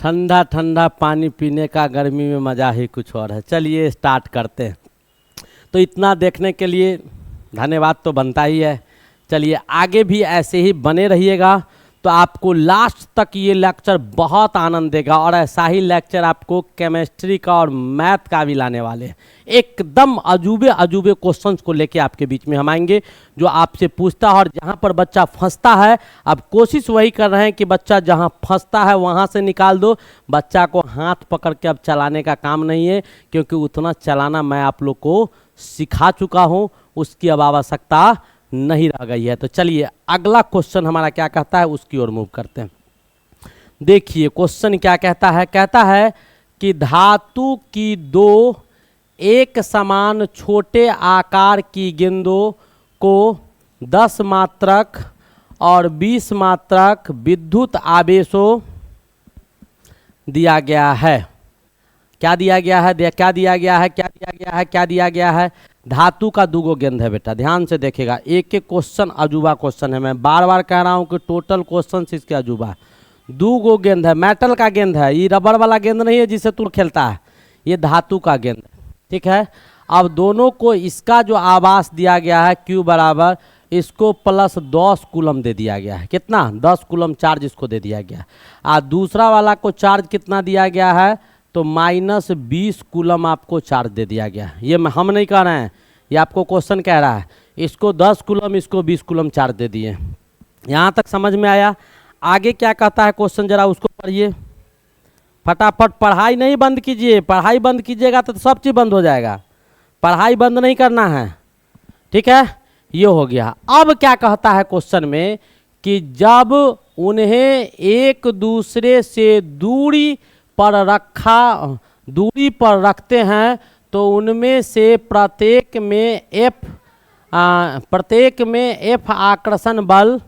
Speaker 1: ठंडा ठंडा पानी पीने का गर्मी में मज़ा ही कुछ और है। चलिए स्टार्ट करते हैं। तो इतना देखने के लिए धन्यवाद तो बनता ही है। चलिए आगे भी ऐसे ही बने रहिएगा, तो आपको लास्ट तक ये लेक्चर बहुत आनंद देगा। और ऐसा ही लेक्चर आपको केमिस्ट्री का और मैथ का भी लाने वाले हैं। एकदम अजूबे अजूबे क्वेश्चंस को लेके आपके बीच में हम आएंगे, जो आपसे पूछता है और जहाँ पर बच्चा फंसता है, अब कोशिश वही कर रहे हैं कि बच्चा जहाँ फंसता है वहाँ से निकाल दो। बच्चा को हाथ पकड़ के अब चलाने का काम नहीं है, क्योंकि उतना चलाना मैं आप लोग को सिखा चुका हूँ, उसकी अब आवश्यकता नहीं रह गई है। तो चलिए अगला क्वेश्चन हमारा क्या कहता है उसकी ओर मूव करते हैं। देखिए क्वेश्चन क्या कहता है। कहता है कि धातु की दो एक समान छोटे आकार की गेंदों को 10 मात्रक और 20 मात्रक विद्युत आवेशों दिया गया है। क्या दिया गया है? क्या दिया गया है? क्या दिया गया है? क्या दिया गया है? धातु का दूगो गेंद है बेटा, ध्यान से देखिएगा। एक एक क्वेश्चन अजूबा क्वेश्चन है। मैं बार बार कह रहा हूँ कि टोटल क्वेश्चन इसके अजूबा है। दूगो गेंद है, मेटल का गेंद है, ये रबड़ वाला गेंद नहीं है जिससे तू खेलता है, ये धातु का गेंद है। ठीक है, अब दोनों को इसका जो आवास दिया गया है Q बराबर, इसको प्लस 10 कूलम दे दिया गया है। कितना? 10 कूलम चार्ज इसको दे दिया गया है। और दूसरा वाला को चार्ज कितना दिया गया है? तो -20 कूलम आपको चार्ज दे दिया गया है। ये हम नहीं कह रहे हैं, ये आपको क्वेश्चन कह रहा है। इसको 10 कूलम, इसको 20 कूलम चार्ज दे दिए। यहाँ तक समझ में आया? आगे क्या कहता है क्वेश्चन, जरा उसको पढ़िए फटाफट। पढ़ाई नहीं बंद कीजिए, पढ़ाई बंद कीजिएगा तो सब चीज़ बंद हो जाएगा। पढ़ाई बंद नहीं करना है, ठीक है। ये हो गया। अब क्या कहता है क्वेश्चन में कि जब उन्हें एक दूसरे से दूरी पर रखते हैं तो उनमें से प्रत्येक में F आकर्षण बल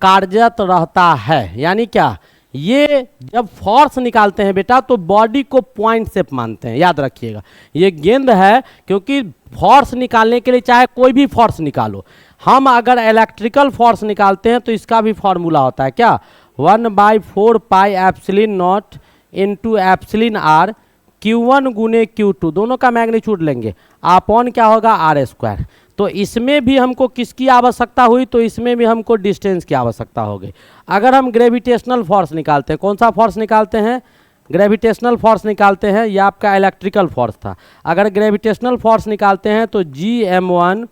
Speaker 1: कार्यरत रहता है। यानी क्या? ये जब फोर्स निकालते हैं बेटा तो बॉडी को पॉइंट शेप मानते हैं, याद रखिएगा। ये गेंद है, क्योंकि फोर्स निकालने के लिए चाहे कोई भी फोर्स निकालो, हम अगर इलेक्ट्रिकल फोर्स निकालते हैं तो इसका भी फॉर्मूला होता है क्या? 1/4 pi epsilon naught into epsilon r Q1 गुने Q2, दोनों का मैग्नीट्यूड लेंगे, अपॉन क्या होगा? R²। तो इसमें भी हमको किसकी आवश्यकता हुई? तो इसमें भी हमको डिस्टेंस की आवश्यकता हो गई। अगर हम ग्रेविटेशनल फोर्स निकालते हैं, कौन सा फोर्स निकालते हैं? ग्रेविटेशनल फोर्स निकालते हैं, यह आपका इलेक्ट्रिकल फोर्स था। अगर ग्रेविटेशनल फोर्स निकालते हैं तो Gm1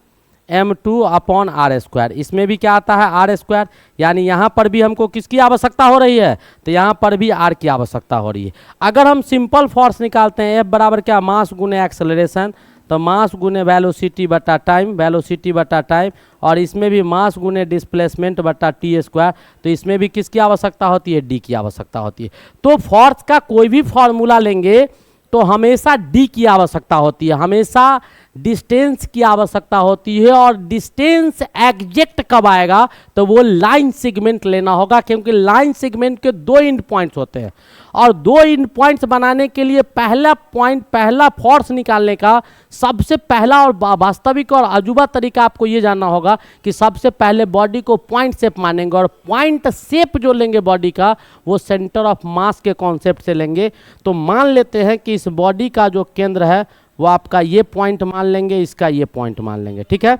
Speaker 1: m2 अपॉन R²। इसमें भी क्या आता है? R²। यानी यहाँ पर भी हमको किसकी आवश्यकता हो रही है? तो यहाँ पर भी R की आवश्यकता हो रही है। अगर हम सिंपल फोर्स निकालते हैं, F बराबर क्या? मास गुने एक्सेलरेशन, तो मास गुने वेलोसिटी बटा टाइम, और इसमें भी मास गुने डिस्प्लेसमेंट बटा t²। तो इसमें भी किसकी आवश्यकता होती है? D की आवश्यकता होती है। तो फोर्स का कोई भी फॉर्मूला लेंगे तो हमेशा D की आवश्यकता होती है, हमेशा डिस्टेंस की आवश्यकता होती है। और डिस्टेंस एग्जैक्ट कब आएगा? तो वो लाइन सेगमेंट लेना होगा, क्योंकि लाइन सेगमेंट के 2 एंड पॉइंट्स होते हैं। और 2 एंड पॉइंट्स बनाने के लिए पहला फोर्स निकालने का सबसे पहला और वास्तविक और अजूबा तरीका आपको ये जानना होगा कि सबसे पहले बॉडी को पॉइंट शेप मानेंगे, और पॉइंट शेप जो लेंगे बॉडी का, वो सेंटर ऑफ मास के कॉन्सेप्ट से लेंगे। तो मान लेते हैं कि इस बॉडी का जो केंद्र है वो आपका ये पॉइंट मान लेंगे, इसका ये पॉइंट मान लेंगे, ठीक है।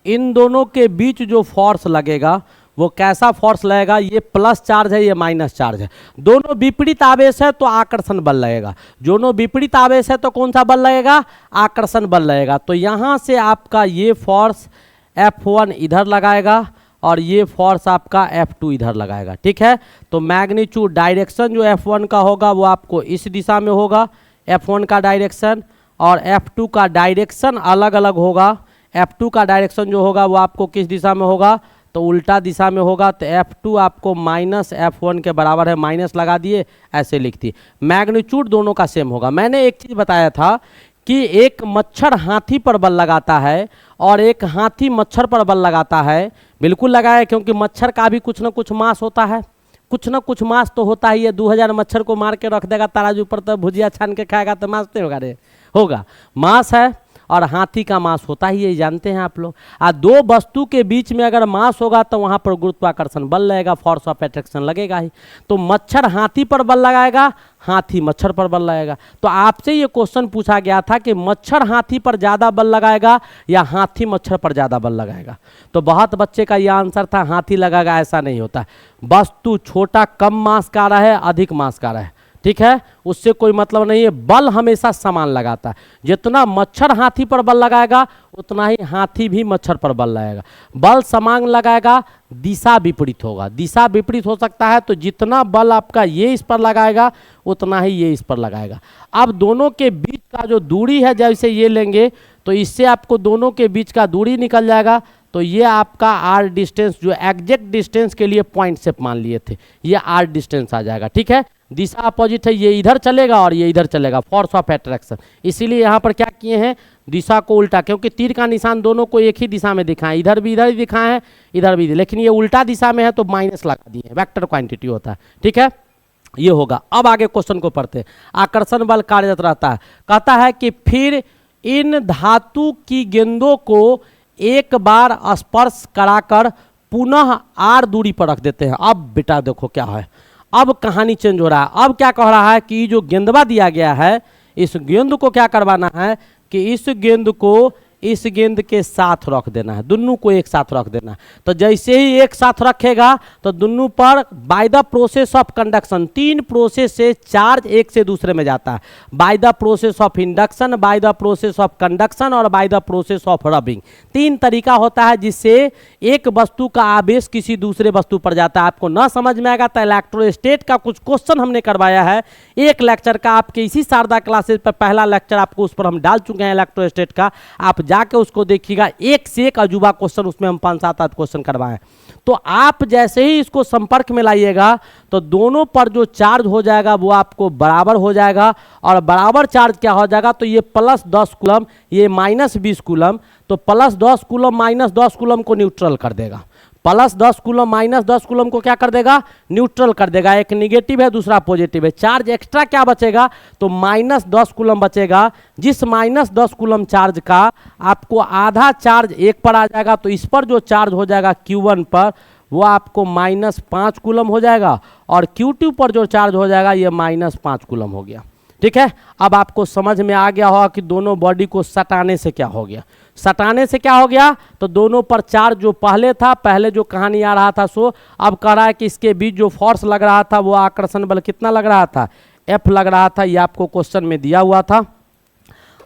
Speaker 1: इन दोनों के बीच जो फोर्स लगेगा वो कैसा फोर्स लगेगा? ये प्लस चार्ज है, ये माइनस चार्ज है। दोनों विपरीत आवेश है तो आकर्षण बल लगेगा। दोनों विपरीत आवेश है तो कौन सा बल लगेगा? आकर्षण बल लगेगा। तो यहाँ से आपका ये फोर्स F1 इधर लगाएगा और ये फोर्स आपका F2 इधर लगाएगा, ठीक है। तो मैग्नीट्यूड डायरेक्शन जो F1 का होगा वो आपको इस दिशा में होगा, F1 का डायरेक्शन, और F2 का डायरेक्शन अलग अलग होगा। F2 का डायरेक्शन जो होगा वो आपको किस दिशा में होगा? तो उल्टा दिशा में होगा। तो F2 आपको -F1 के बराबर है, माइनस लगा दिए, ऐसे लिखती। मैग्नीट्यूड दोनों का सेम होगा। मैंने एक चीज़ बताया था कि एक मच्छर हाथी पर बल लगाता है और एक हाथी मच्छर पर बल लगाता है। बिल्कुल लगाया, क्योंकि मच्छर का भी कुछ ना कुछ मास होता है, कुछ ना कुछ मास तो होता ही है। 2000 मच्छर को मार के रख देगा तराजू पर, तो भुजिया छान के खाएगा तो मास नहीं होगा रे, होगा, मास है। और हाथी का मास होता ही, यही जानते हैं आप लोग। दो वस्तु के बीच में अगर मास होगा तो वहाँ पर गुरुत्वाकर्षण बल लगेगा, फोर्स ऑफ अट्रैक्शन लगेगा ही। तो मच्छर हाथी पर बल लगाएगा, हाथी मच्छर पर बल लगाएगा। तो आपसे ये क्वेश्चन पूछा गया था कि मच्छर हाथी पर ज़्यादा बल लगाएगा या हाथी मच्छर पर ज़्यादा बल लगाएगा। तो बहुत बच्चे का ये आंसर था हाथी लगाएगा। ऐसा नहीं होता, वस्तु छोटा कम मास का रहा है, अधिक मास का रहा है, ठीक है, उससे कोई मतलब नहीं है। बल हमेशा समान लगाता है। जितना मच्छर हाथी पर बल लगाएगा उतना ही हाथी भी मच्छर पर बल लगाएगा। बल समान लगाएगा, दिशा विपरीत होगा। दिशा विपरीत हो सकता है, तो जितना बल आपका ये इस पर लगाएगा उतना ही ये इस पर लगाएगा। अब दोनों के बीच का जो दूरी है, जैसे ये लेंगे तो इससे आपको दोनों के बीच का दूरी निकल जाएगा। तो ये आपका आर डिस्टेंस, जो एग्जैक्ट डिस्टेंस के लिए पॉइंट से मान लिए थे, ये आर डिस्टेंस आ जाएगा, ठीक है। दिशा अपोजिट है, ये इधर चलेगा और ये इधर चलेगा, फोर्स ऑफ अट्रैक्शन। इसीलिए यहाँ पर क्या किए हैं, दिशा को उल्टा, क्योंकि तीर का निशान दोनों को एक ही दिशा में दिखाएं, इधर भी इधर ही दिखाएं है, इधर भी, लेकिन ये उल्टा दिशा में है तो माइनस लगा दिए, वेक्टर क्वांटिटी होता है, ठीक है, ये होगा। अब आगे क्वेश्चन को पढ़ते हैं। आकर्षण बल कार्यरत रहता है, कहता है कि फिर इन धातु की गेंदों को एक बार स्पर्श कराकर पुनः आर दूरी पर रख देते हैं। अब बेटा देखो क्या है, अब कहानी चेंज हो रहा है। अब क्या कह रहा है कि जो गेंदवा दिया गया है, इस गेंद को क्या करवाना है कि इस गेंद को इस गेंद के साथ रख देना है, दोनों को एक साथ रख देना है। तो जैसे ही एक साथ रखेगा तो दोनों पर by the process of conduction, तीन प्रोसेस से चार्ज एक से दूसरे में जाता है। By the process of induction, by the process of conduction और by the process of rubbing. तीन तरीका होता है जिससे एक वस्तु का आवेश किसी दूसरे वस्तु पर जाता है। आपको ना समझ में आएगा तो इलेक्ट्रोस्टेट का कुछ क्वेश्चन हमने करवाया है, एक लेक्चर का, आपके इसी शारदा क्लासेस पर पहला लेक्चर आपको उस पर हम डाल चुके हैं इलेक्ट्रोस्टेट का, आप जाके उसको देखिएगा। एक से एक अजूबा क्वेश्चन उसमें हम 5-7 क्वेश्चन करवाएं। तो आप जैसे ही इसको संपर्क में लाइएगा तो दोनों पर जो चार्ज हो जाएगा वो आपको बराबर हो जाएगा, और बराबर चार्ज क्या हो जाएगा, तो ये +10 कूलम, ये -20 कूलम, तो +10 कूलम -10 कूलम को न्यूट्रल कर देगा। +10 कूलम -10 कूलम को क्या कर देगा, न्यूट्रल कर देगा। एक निगेटिव है, दूसरा पॉजिटिव है। चार्ज एक्स्ट्रा क्या बचेगा, तो -10 कूलम बचेगा। जिस -10 कूलम चार्ज का आपको आधा चार्ज एक पर आ जाएगा, तो इस पर जो चार्ज हो जाएगा Q1 पर वो आपको -5 कूलम हो जाएगा, और Q2 पर जो चार्ज हो जाएगा ये -5 कूलम हो गया, ठीक है। अब आपको समझ में आ गया होगा कि दोनों बॉडी को सटाने से क्या हो गया। सटाने से क्या हो गया, तो दोनों पर चार्ज जो पहले था, पहले जो कहानी आ रहा था सो अब कह रहा है कि इसके बीच जो फोर्स लग रहा था वो आकर्षण बल कितना लग रहा था, F लग रहा था। ये आपको क्वेश्चन में दिया हुआ था।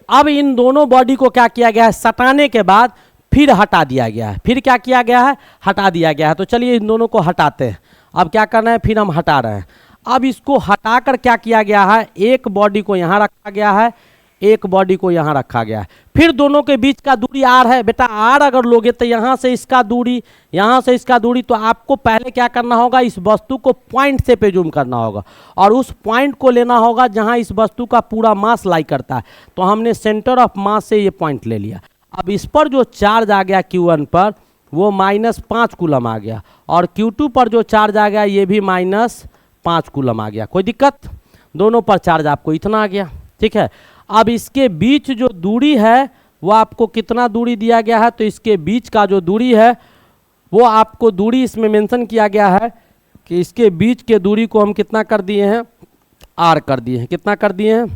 Speaker 1: अब इन दोनों बॉडी को क्या किया गया है, सटाने के बाद फिर हटा दिया गया है। फिर क्या किया गया है, हटा दिया गया है। तो चलिए इन दोनों को हटाते हैं। अब क्या करना है, फिर हम हटा रहे हैं। अब इसको हटाकर क्या किया गया है, एक बॉडी को यहाँ रखा गया है, एक बॉडी को यहाँ रखा गया है। फिर दोनों के बीच का दूरी r है। बेटा r अगर लोगे तो यहाँ से इसका दूरी, यहाँ से इसका दूरी, तो आपको पहले क्या करना होगा, इस वस्तु को पॉइंट से पे जूम करना होगा और उस पॉइंट को लेना होगा जहाँ इस वस्तु का पूरा मास लाई करता है। तो हमने सेंटर ऑफ मास से ये पॉइंट ले लिया। अब इस पर जो चार्ज आ गया Q1 पर वो -5 कूलम आ गया, और Q2 पर जो चार्ज आ गया ये भी -5 कूलम आ गया। कोई दिक्कत, दोनों पर चार्ज आपको इतना आ गया, ठीक है। अब इसके बीच जो दूरी है वो आपको कितना दूरी दिया गया है, तो इसके बीच का जो दूरी है वो आपको दूरी इसमें मेंशन किया गया है कि इसके बीच के दूरी को हम कितना कर दिए हैं, r कर दिए हैं। कितना कर दिए हैं,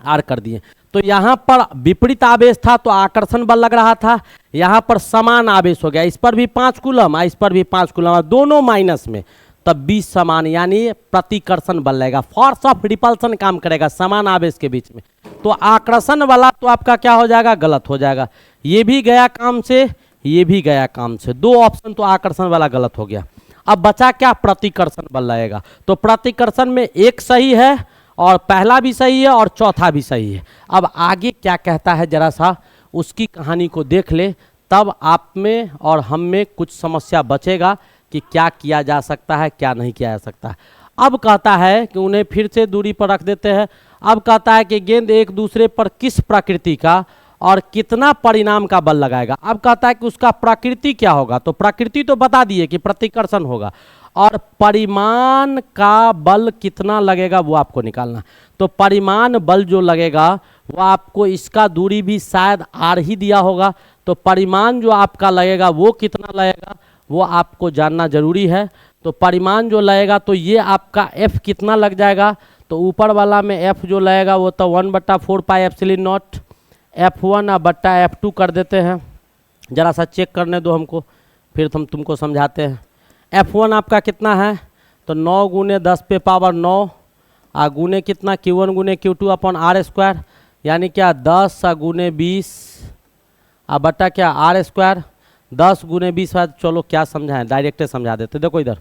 Speaker 1: r कर दिए। तो यहाँ पर विपरीत आवेश था तो आकर्षण बल लग रहा था, यहाँ पर समान आवेश हो गया। इस पर भी 5 कूलम, इस पर भी 5 कूलम, दोनों माइनस में, तब 20 समान, यानी प्रतिकर्षण बल लगेगा। फोर्स ऑफ रिपल्सन काम करेगा समान आवेश के बीच में। तो आकर्षण वाला तो आपका क्या हो जाएगा, गलत हो जाएगा। ये भी गया काम से, ये भी गया काम से, दो ऑप्शन तो आकर्षण वाला गलत हो गया। अब बचा क्या, प्रतिकर्षण बल लगेगा। तो प्रतिकर्षण में एक सही है और पहला भी सही है और चौथा भी सही है। अब आगे क्या कहता है जरा सा उसकी कहानी को देख ले, तब आप में और हम में कुछ समस्या बचेगा कि क्या किया जा सकता है, क्या नहीं किया जा सकता है। अब कहता है कि उन्हें फिर से दूरी पर रख देते हैं। अब कहता है कि गेंद एक दूसरे पर किस प्रकृति का और कितना परिणाम का बल लगाएगा। अब कहता है कि उसका प्रकृति क्या होगा, तो प्रकृति तो बता दिए कि प्रतिकर्षण होगा, और परिमाण का बल कितना लगेगा वो आपको निकालना। तो परिमाण बल जो लगेगा वो आपको इसका दूरी भी शायद आर ही दिया होगा, तो परिमाण जो आपका लगेगा वो कितना लगेगा वो आपको जानना जरूरी है। तो परिमाण जो लगेगा तो ये आपका एफ कितना लग जाएगा, तो ऊपर वाला में एफ जो लगेगा वो तो 1/4 पाई एप्सिलॉन नॉट F1 बट्टा F2 कर देते हैं। ज़रा सा चेक करने दो हमको, फिर हम तुमको समझाते हैं। F1 आपका कितना है, तो 9 गुने 10 पे पावर 9 गुने कितना Q1 गुने Q2 अपॉन आर स्क्वायर, यानी क्या 10 गुने 20 बट्टा क्या आर स्क्वायर, 10 गुने 20। चलो क्या समझाएं, डायरेक्ट समझा देते। देखो इधर,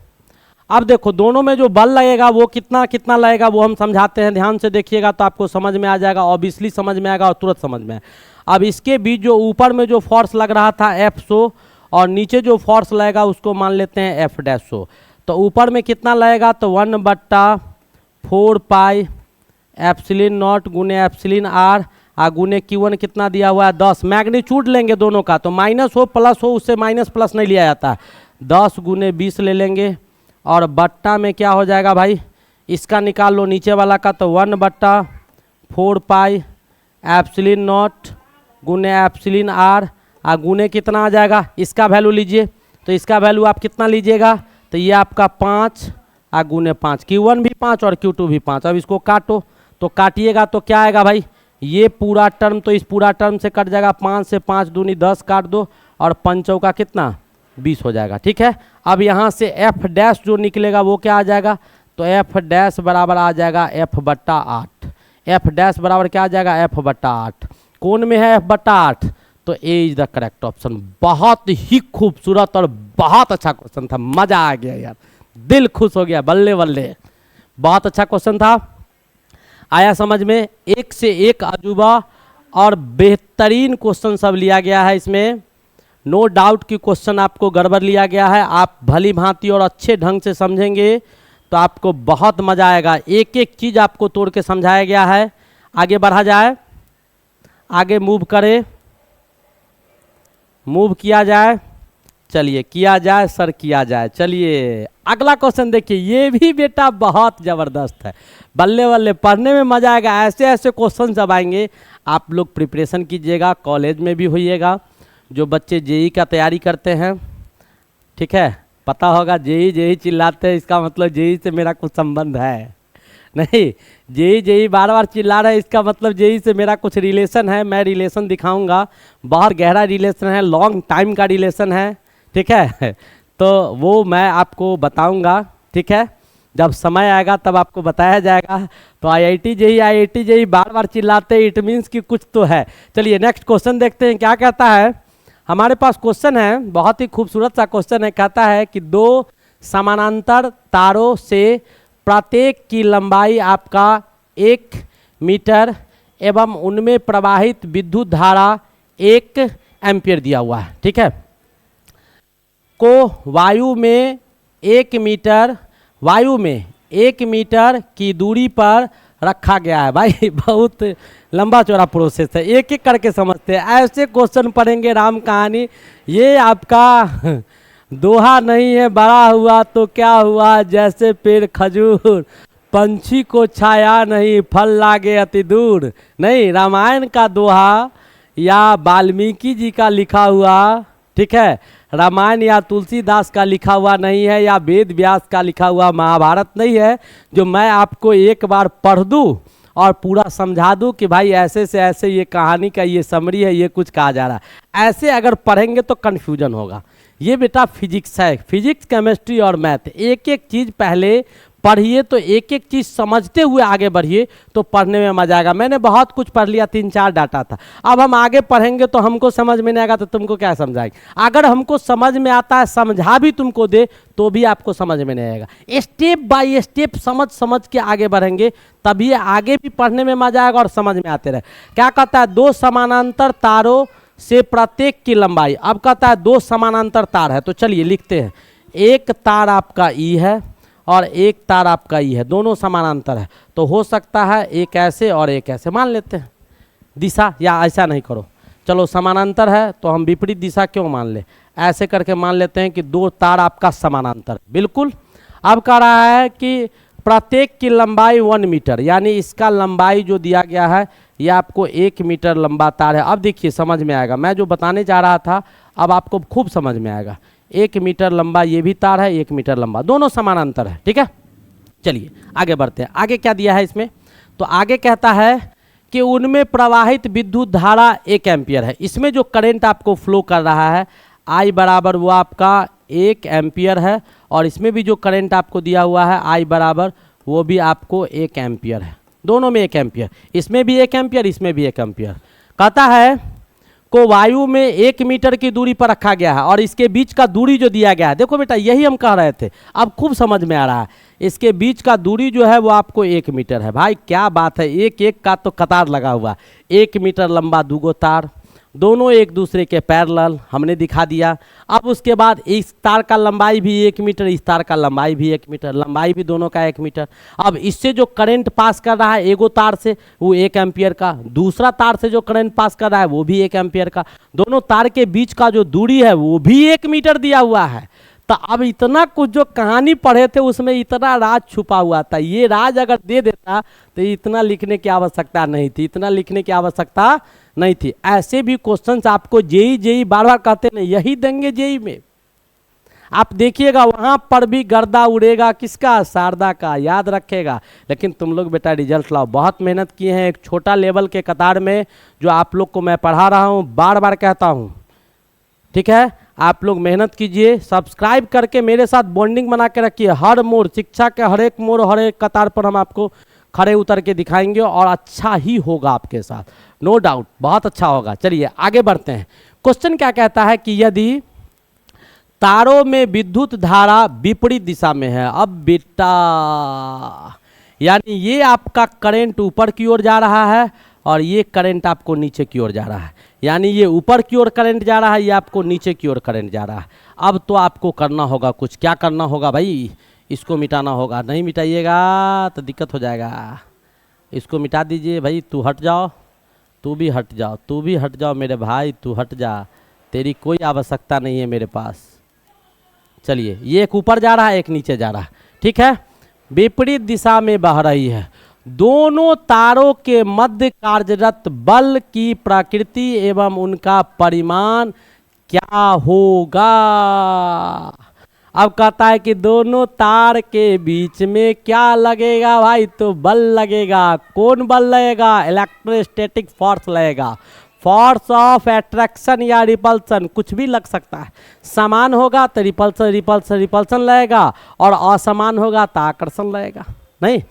Speaker 1: अब देखो दोनों में जो बल लगेगा वो कितना कितना लगेगा वो हम समझाते हैं। ध्यान से देखिएगा तो आपको समझ में आ जाएगा, ऑब्वियसली समझ में आएगा और तुरंत समझ में। अब इसके बीच जो ऊपर में जो फोर्स लग रहा था F100 और नीचे जो फोर्स लगेगा उसको मान लेते हैं F'100। तो ऊपर में कितना लगेगा, तो 1/4 पाई एप्सिलॉन नॉट गुने एप्सिलॉन आर गुने Q1 कितना दिया हुआ है 10। मैग्नीट्यूड लेंगे दोनों का, तो माइनस हो प्लस हो उससे माइनस प्लस नहीं लिया जाता है। 10 गुने 20 ले लेंगे और बट्टा में क्या हो जाएगा भाई, इसका निकाल लो नीचे वाला का, तो 1/4 पाई एप्सिलॉन नॉट गुने एप्सिलॉन आर गुने कितना आ जाएगा, इसका वैल्यू लीजिए। तो इसका वैल्यू आप कितना लीजिएगा, तो ये आपका 5 गुने 5, Q1 भी 5 और Q2 भी 5। अब इसको काटो, तो काटिएगा तो क्या आएगा भाई, ये पूरा टर्म तो इस पूरा टर्म से कट जाएगा, 5 से 5 दूनी 10 काट दो और 5 चौका कितना 20 हो जाएगा। ठीक है, अब यहाँ से F' जो निकलेगा वो क्या आ जाएगा, तो F' बराबर आ जाएगा F/8। F' बराबर क्या आ जाएगा, F/8। कौन में है F/8, तो ए इज द करेक्ट ऑप्शन। बहुत ही खूबसूरत और बहुत अच्छा क्वेश्चन था, मजा आ गया यार, दिल खुश हो गया, बल्ले बल्ले, बहुत अच्छा क्वेश्चन था। आया समझ में, एक से एक अजूबा और बेहतरीन क्वेश्चन सब लिया गया है इसमें। नो डाउट कि क्वेश्चन आपको गड़बड़ लिया गया है, आप भली भांति और अच्छे ढंग से समझेंगे तो आपको बहुत मजा आएगा। एक एक चीज आपको तोड़ के समझाया गया है। आगे बढ़ा जाए, आगे मूव करें, मूव किया जाए, चलिए किया जाए सर, किया जाए। चलिए अगला क्वेश्चन देखिए, ये भी बेटा बहुत ज़बरदस्त है, बल्ले बल्ले, पढ़ने में मजा आएगा। ऐसे ऐसे क्वेश्चन जब आएंगे आप लोग प्रिपरेशन कीजिएगा, कॉलेज में भी होइएगा। जो बच्चे जेई का तैयारी करते हैं, ठीक है, पता होगा जेई जेई चिल्लाते हैं, इसका मतलब जेई से मेरा कुछ संबंध है नहीं। जेई जेई बार बार चिल्ला रहे हैं, इसका मतलब जेई से मेरा कुछ रिलेशन है। मैं रिलेशन दिखाऊंगा, बहुत गहरा रिलेशन है, लॉन्ग टाइम का रिलेशन है, ठीक है। तो वो मैं आपको बताऊंगा, ठीक है, जब समय आएगा तब आपको बताया जाएगा। तो आईआईटी जेई बार बार चिल्लाते, इट मीन्स कि कुछ तो है। चलिए नेक्स्ट क्वेश्चन देखते हैं क्या कहता है। हमारे पास क्वेश्चन है, बहुत ही खूबसूरत सा क्वेश्चन है। कहता है कि 2 समानांतर तारों से प्रत्येक की लंबाई आपका 1 मीटर एवं उनमें प्रवाहित विद्युत धारा 1 एम्पियर दिया हुआ है, ठीक है, को वायु में 1 मीटर की दूरी पर रखा गया है। भाई बहुत लंबा चौड़ा प्रोसेस है, एक एक करके समझते हैं। ऐसे क्वेश्चन पढ़ेंगे राम कहानी। ये आपका दोहा नहीं है, बड़ा हुआ तो क्या हुआ, जैसे पेड़ खजूर, पंछी को छाया नहीं, फल लागे अति दूर। नहीं, रामायण का दोहा या वाल्मीकि जी का लिखा हुआ, ठीक है, रामायण या तुलसीदास का लिखा हुआ नहीं है, या वेद व्यास का लिखा हुआ महाभारत नहीं है, जो मैं आपको एक बार पढ़ दूं और पूरा समझा दूं कि भाई ऐसे से ऐसे ये कहानी का ये समरी है, ये कुछ कहा जा रहा है। ऐसे अगर पढ़ेंगे तो कन्फ्यूजन होगा। ये बेटा फिजिक्स है, फिजिक्स केमिस्ट्री और मैथ, एक एक चीज़ पहले पढ़िए तो एक एक चीज़ समझते हुए आगे बढ़िए तो पढ़ने में मजा आएगा। मैंने बहुत कुछ पढ़ लिया, 3-4 डाटा था, अब हम आगे पढ़ेंगे तो हमको समझ में नहीं आएगा तो तुमको क्या समझाएंगे। अगर हमको समझ में आता है, समझा भी तुमको दे तो भी आपको समझ में नहीं आएगा। स्टेप बाय स्टेप समझ के आगे बढ़ेंगे, तभी आगे भी पढ़ने में मजा आएगा और समझ में आते रहे। क्या कहता है, 2 समानांतर तारों से प्रत्येक की लंबाई। अब कहता है 2 समानांतर तार है, तो चलिए लिखते हैं। एक तार आपका ई है और एक तार आपका ई है, दोनों समानांतर है, तो हो सकता है एक ऐसे और एक ऐसे मान लेते हैं दिशा, या ऐसा नहीं करो, चलो समानांतर है तो हम विपरीत दिशा क्यों मान ले, ऐसे करके मान लेते हैं कि 2 तार आपका समानांतर, बिल्कुल। अब कह रहा है कि प्रत्येक की लंबाई 1 मीटर, यानी इसका लंबाई जो दिया गया है ये आपको 1 मीटर लंबा तार है। अब देखिए समझ में आएगा, मैं जो बताने जा रहा था अब आपको खूब समझ में आएगा। 1 मीटर लंबा ये भी तार है, 1 मीटर लंबा, दोनों समानांतर है, ठीक है। चलिए आगे बढ़ते हैं। आगे क्या दिया है इसमें, तो आगे कहता है कि उनमें प्रवाहित विद्युत धारा 1 एम्पियर है। इसमें जो करंट आपको फ्लो कर रहा है I बराबर वो आपका 1 एम्पियर है, और इसमें भी जो करंट आपको दिया हुआ है I बराबर वो भी आपको 1 एम्पियर है, दोनों में 1 एम्पियर, इसमें भी 1 एम्पियर, इसमें भी 1 एम्पियर। कहता है को वायु में 1 मीटर की दूरी पर रखा गया है, और इसके बीच का दूरी जो दिया गया है, देखो बेटा यही हम कह रहे थे, अब खूब समझ में आ रहा है। इसके बीच का दूरी जो है वो आपको 1 मीटर है। भाई क्या बात है, एक एक का तो कतार लगा हुआ, 1 मीटर लंबा दूगो तार, दोनों एक दूसरे के पैरेलल हमने दिखा दिया। अब उसके बाद इस तार का लंबाई भी 1 मीटर, इस तार का लंबाई भी 1 मीटर, लंबाई भी दोनों का 1 मीटर। अब इससे जो करंट पास कर रहा है एगो तार से वो 1 एम्पियर का, दूसरा तार से जो करंट पास कर रहा है वो भी 1 एम्पियर का, दोनों तार के बीच का जो दूरी है वो भी 1 मीटर दिया हुआ है। तो अब इतना कुछ जो कहानी पढ़े थे उसमें इतना राज छुपा हुआ था, ये राज अगर दे देता तो इतना लिखने की आवश्यकता नहीं थी, इतना लिखने की आवश्यकता नहीं थी। ऐसे भी क्वेश्चंस आपको जेई बार बार कहते नहीं, यही देंगे जेई में। आप देखिएगा वहां पर भी गर्दा उड़ेगा, किसका, शारदा का, याद रखेगा। लेकिन तुम लोग बेटा रिजल्ट लाओ, बहुत मेहनत किए हैं एक छोटा लेवल के कतार में, जो आप लोग को मैं पढ़ा रहा हूं, बार बार कहता हूं, ठीक है। आप लोग मेहनत कीजिए, सब्सक्राइब करके मेरे साथ बॉन्डिंग बना के रखिए। हर मोड़, शिक्षा के हर एक मोड़, हर एक कतार पर हम आपको खड़े उतर के दिखाएंगे, और अच्छा ही होगा आपके साथ, नो डाउट, बहुत अच्छा होगा। चलिए आगे बढ़ते हैं। क्वेश्चन क्या कहता है कि यदि तारों में विद्युत धारा विपरीत दिशा में है, अब बेटा यानी ये आपका करंट ऊपर की ओर जा रहा है और ये करंट आपको नीचे की ओर जा रहा है, यानी ये ऊपर की ओर करंट जा रहा है, ये आपको नीचे की ओर करंट जा रहा है। अब तो आपको करना होगा कुछ, क्या करना होगा भाई, इसको मिटाना होगा। नहीं मिटाइएगा तो दिक्कत हो जाएगा, इसको मिटा दीजिए भाई। तू हट जाओ, तू भी हट जाओ, तू भी हट जाओ मेरे भाई, तू हट जा, तेरी कोई आवश्यकता नहीं है मेरे पास। चलिए ये एक ऊपर जा रहा है, एक नीचे जा रहा है, ठीक है, विपरीत दिशा में बह रही है। दोनों तारों के मध्य कार्यरत बल की प्रकृति एवं उनका परिमाण क्या होगा। अब कहता है कि दोनों तार के बीच में क्या लगेगा भाई, तो बल लगेगा। कौन बल लगेगा, इलेक्ट्रोस्टैटिक फोर्स लगेगा, फोर्स ऑफ अट्रैक्शन या रिपल्सन, कुछ भी लग सकता है। समान होगा तो रिपल्सन लगेगा, और असमान होगा तो आकर्षण लगेगा। नहीं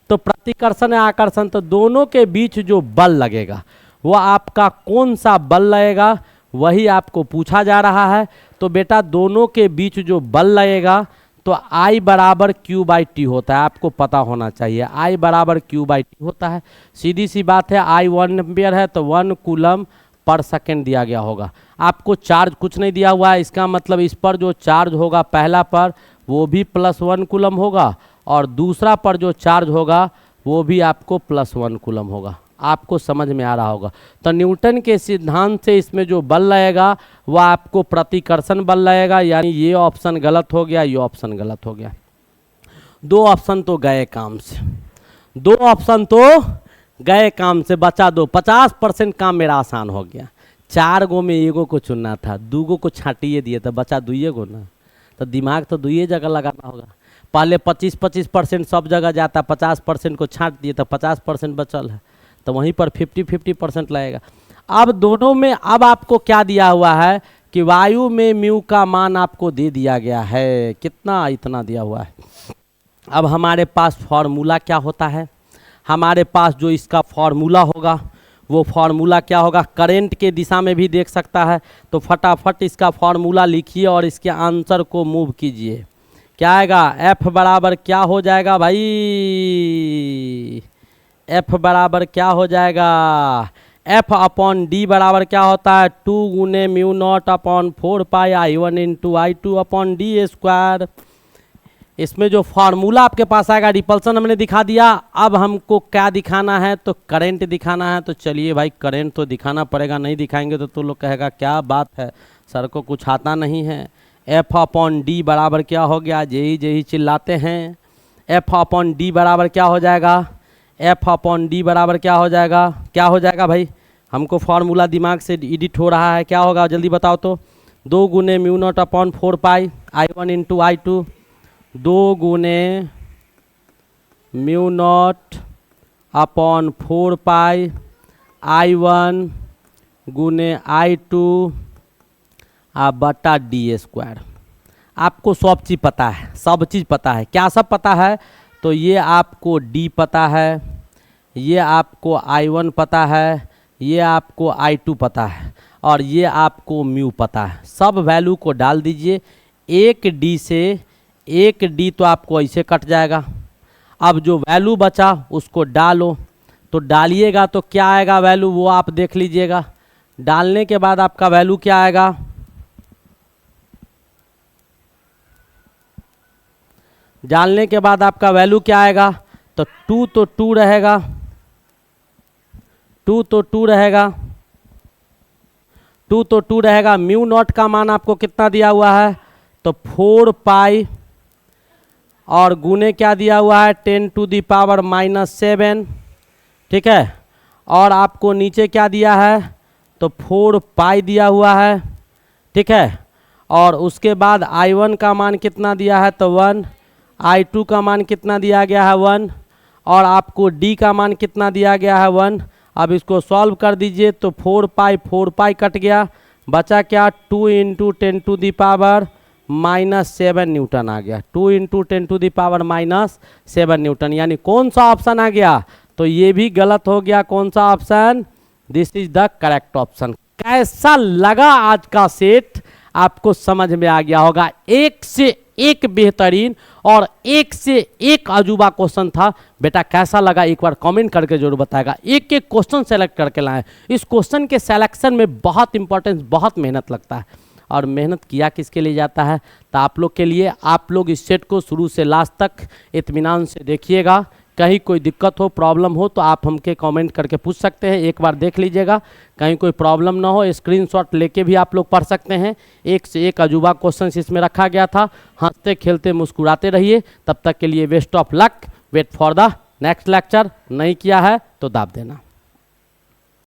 Speaker 1: तो प्रतिकर्षण या आकर्षण, तो दोनों के बीच जो बल लगेगा वो आपका कौन सा बल लगेगा, वही आपको पूछा जा रहा है। तो बेटा दोनों के बीच जो बल लगेगा तो I बराबर Q/T होता है, आपको पता होना चाहिए। I बराबर Q/T होता है, सीधी सी बात है। I 1 एम्पियर है तो 1 कूलम पर सेकेंड दिया गया होगा। आपको चार्ज कुछ नहीं दिया हुआ है, इसका मतलब इस पर जो चार्ज होगा पहला पर वो भी +1 कूलम होगा, और दूसरा पर जो चार्ज होगा वो भी आपको +1 कूलम होगा। आपको समझ में आ रहा होगा। तो न्यूटन के सिद्धांत से इसमें जो बल लगेगा वह आपको प्रतिकर्षण बल लगेगा, यानी ये ऑप्शन गलत हो गया, ये ऑप्शन गलत हो गया। 2 ऑप्शन तो गए काम से, 2 ऑप्शन तो गए काम से, बचा 2, 50% काम मेरा आसान हो गया। 4 गो में एगो को चुनना था, 2 गो को छाटिए दिए तो बचा 2 गो ना, तो दिमाग तो 2 जगह लगाना होगा। पहले 25% सब जगह जाता, 50% को छाट दिए तो 50% बचल है, तो वहीं पर 50% लगेगा। अब दोनों में अब आपको क्या दिया हुआ है कि वायु में म्यू का मान आपको दे दिया गया है, कितना, इतना दिया हुआ है। अब हमारे पास फॉर्मूला क्या होता है, हमारे पास जो इसका फॉर्मूला होगा वो फॉर्मूला क्या होगा, करंट के दिशा में भी देख सकता है। तो फटाफट इसका फॉर्मूला लिखिए और इसके आंसर को मूव कीजिए। क्या आएगा, F बराबर क्या हो जाएगा भाई, F बराबर क्या हो जाएगा, F/D बराबर क्या होता है, 2 × μ0/4πI1 × I2/d²। इसमें जो फार्मूला आपके पास आएगा, रिपल्सन हमने दिखा दिया। अब हमको क्या दिखाना है, तो करंट दिखाना है। तो चलिए भाई करंट तो दिखाना पड़ेगा, नहीं दिखाएंगे तो लोग कहेगा क्या बात है, सर को कुछ आता नहीं है। F/D बराबर क्या हो गया, यही चिल्लाते हैं। F/D बराबर क्या हो जाएगा, एफ अपॉन डी बराबर क्या हो जाएगा भाई, हमको फार्मूला दिमाग से एडिट हो रहा है, क्या होगा जल्दी बताओ तो, 2 गुने म्यू नॉट अपॉन 4 पाई I1 इंटू I2, 2 गुने म्यू नॉट अपॉन 4 पाई I1 गुने I2 बटा डी स्क्वायर। आपको सब चीज़ पता है, क्या सब पता है, तो ये आपको D पता है, ये आपको I1 पता है, ये आपको I2 पता है, और ये आपको म्यू पता है। सब वैल्यू को डाल दीजिए, एक D से एक D तो आपको ऐसे कट जाएगा। अब जो वैल्यू बचा उसको डालो, तो डालिएगा तो क्या आएगा वैल्यू वो आप देख लीजिएगा। डालने के बाद आपका वैल्यू क्या आएगा, डालने के बाद आपका वैल्यू क्या आएगा, तो 2 तो 2 रहेगा, 2 तो 2 रहेगा, 2 तो 2 रहेगा। म्यू नॉट का मान आपको कितना दिया हुआ है, तो 4 पाई और गुने क्या दिया हुआ है 10 टू दी पावर -7, ठीक है। और आपको नीचे क्या दिया है, तो 4 पाई दिया हुआ है, ठीक है। और उसके बाद I1 का मान कितना दिया है, तो 1, I2 का मान कितना दिया गया है 1, और आपको D का मान कितना दिया गया है 1। अब इसको सॉल्व कर दीजिए तो 4 पाई कट गया, बचा क्या 2 into 10 to the power -7 newton आ गया, 2 into 10 to the power -7 newton. यानी कौन सा ऑप्शन आ गया, तो ये भी गलत हो गया, कौन सा option, this is the correct option. कैसा लगा आज का सेट, आपको समझ में आ गया होगा। एक से एक बेहतरीन और एक से एक अजूबा क्वेश्चन था। बेटा कैसा लगा एक बार कमेंट करके जरूर बताएगा। एक एक क्वेश्चन सेलेक्ट करके लाएं। इस क्वेश्चन के सिलेक्शन में बहुत इंपॉर्टेंस, बहुत मेहनत लगता है, और मेहनत किया किसके लिए जाता है, तो आप लोग के लिए। आप लोग इस सेट को शुरू से लास्ट तक इत्मीनान से देखिएगा। कहीं कोई दिक्कत हो, प्रॉब्लम हो, तो आप हमके कमेंट करके पूछ सकते हैं, एक बार देख लीजिएगा। कहीं कोई प्रॉब्लम ना हो, स्क्रीनशॉट लेके भी आप लोग पढ़ सकते हैं। एक से एक अजूबा क्वेश्चन इसमें रखा गया था। हंसते खेलते मुस्कुराते रहिए। तब तक के लिए best of luck. Wait for the next lecture. नहीं किया है तो दाब देना।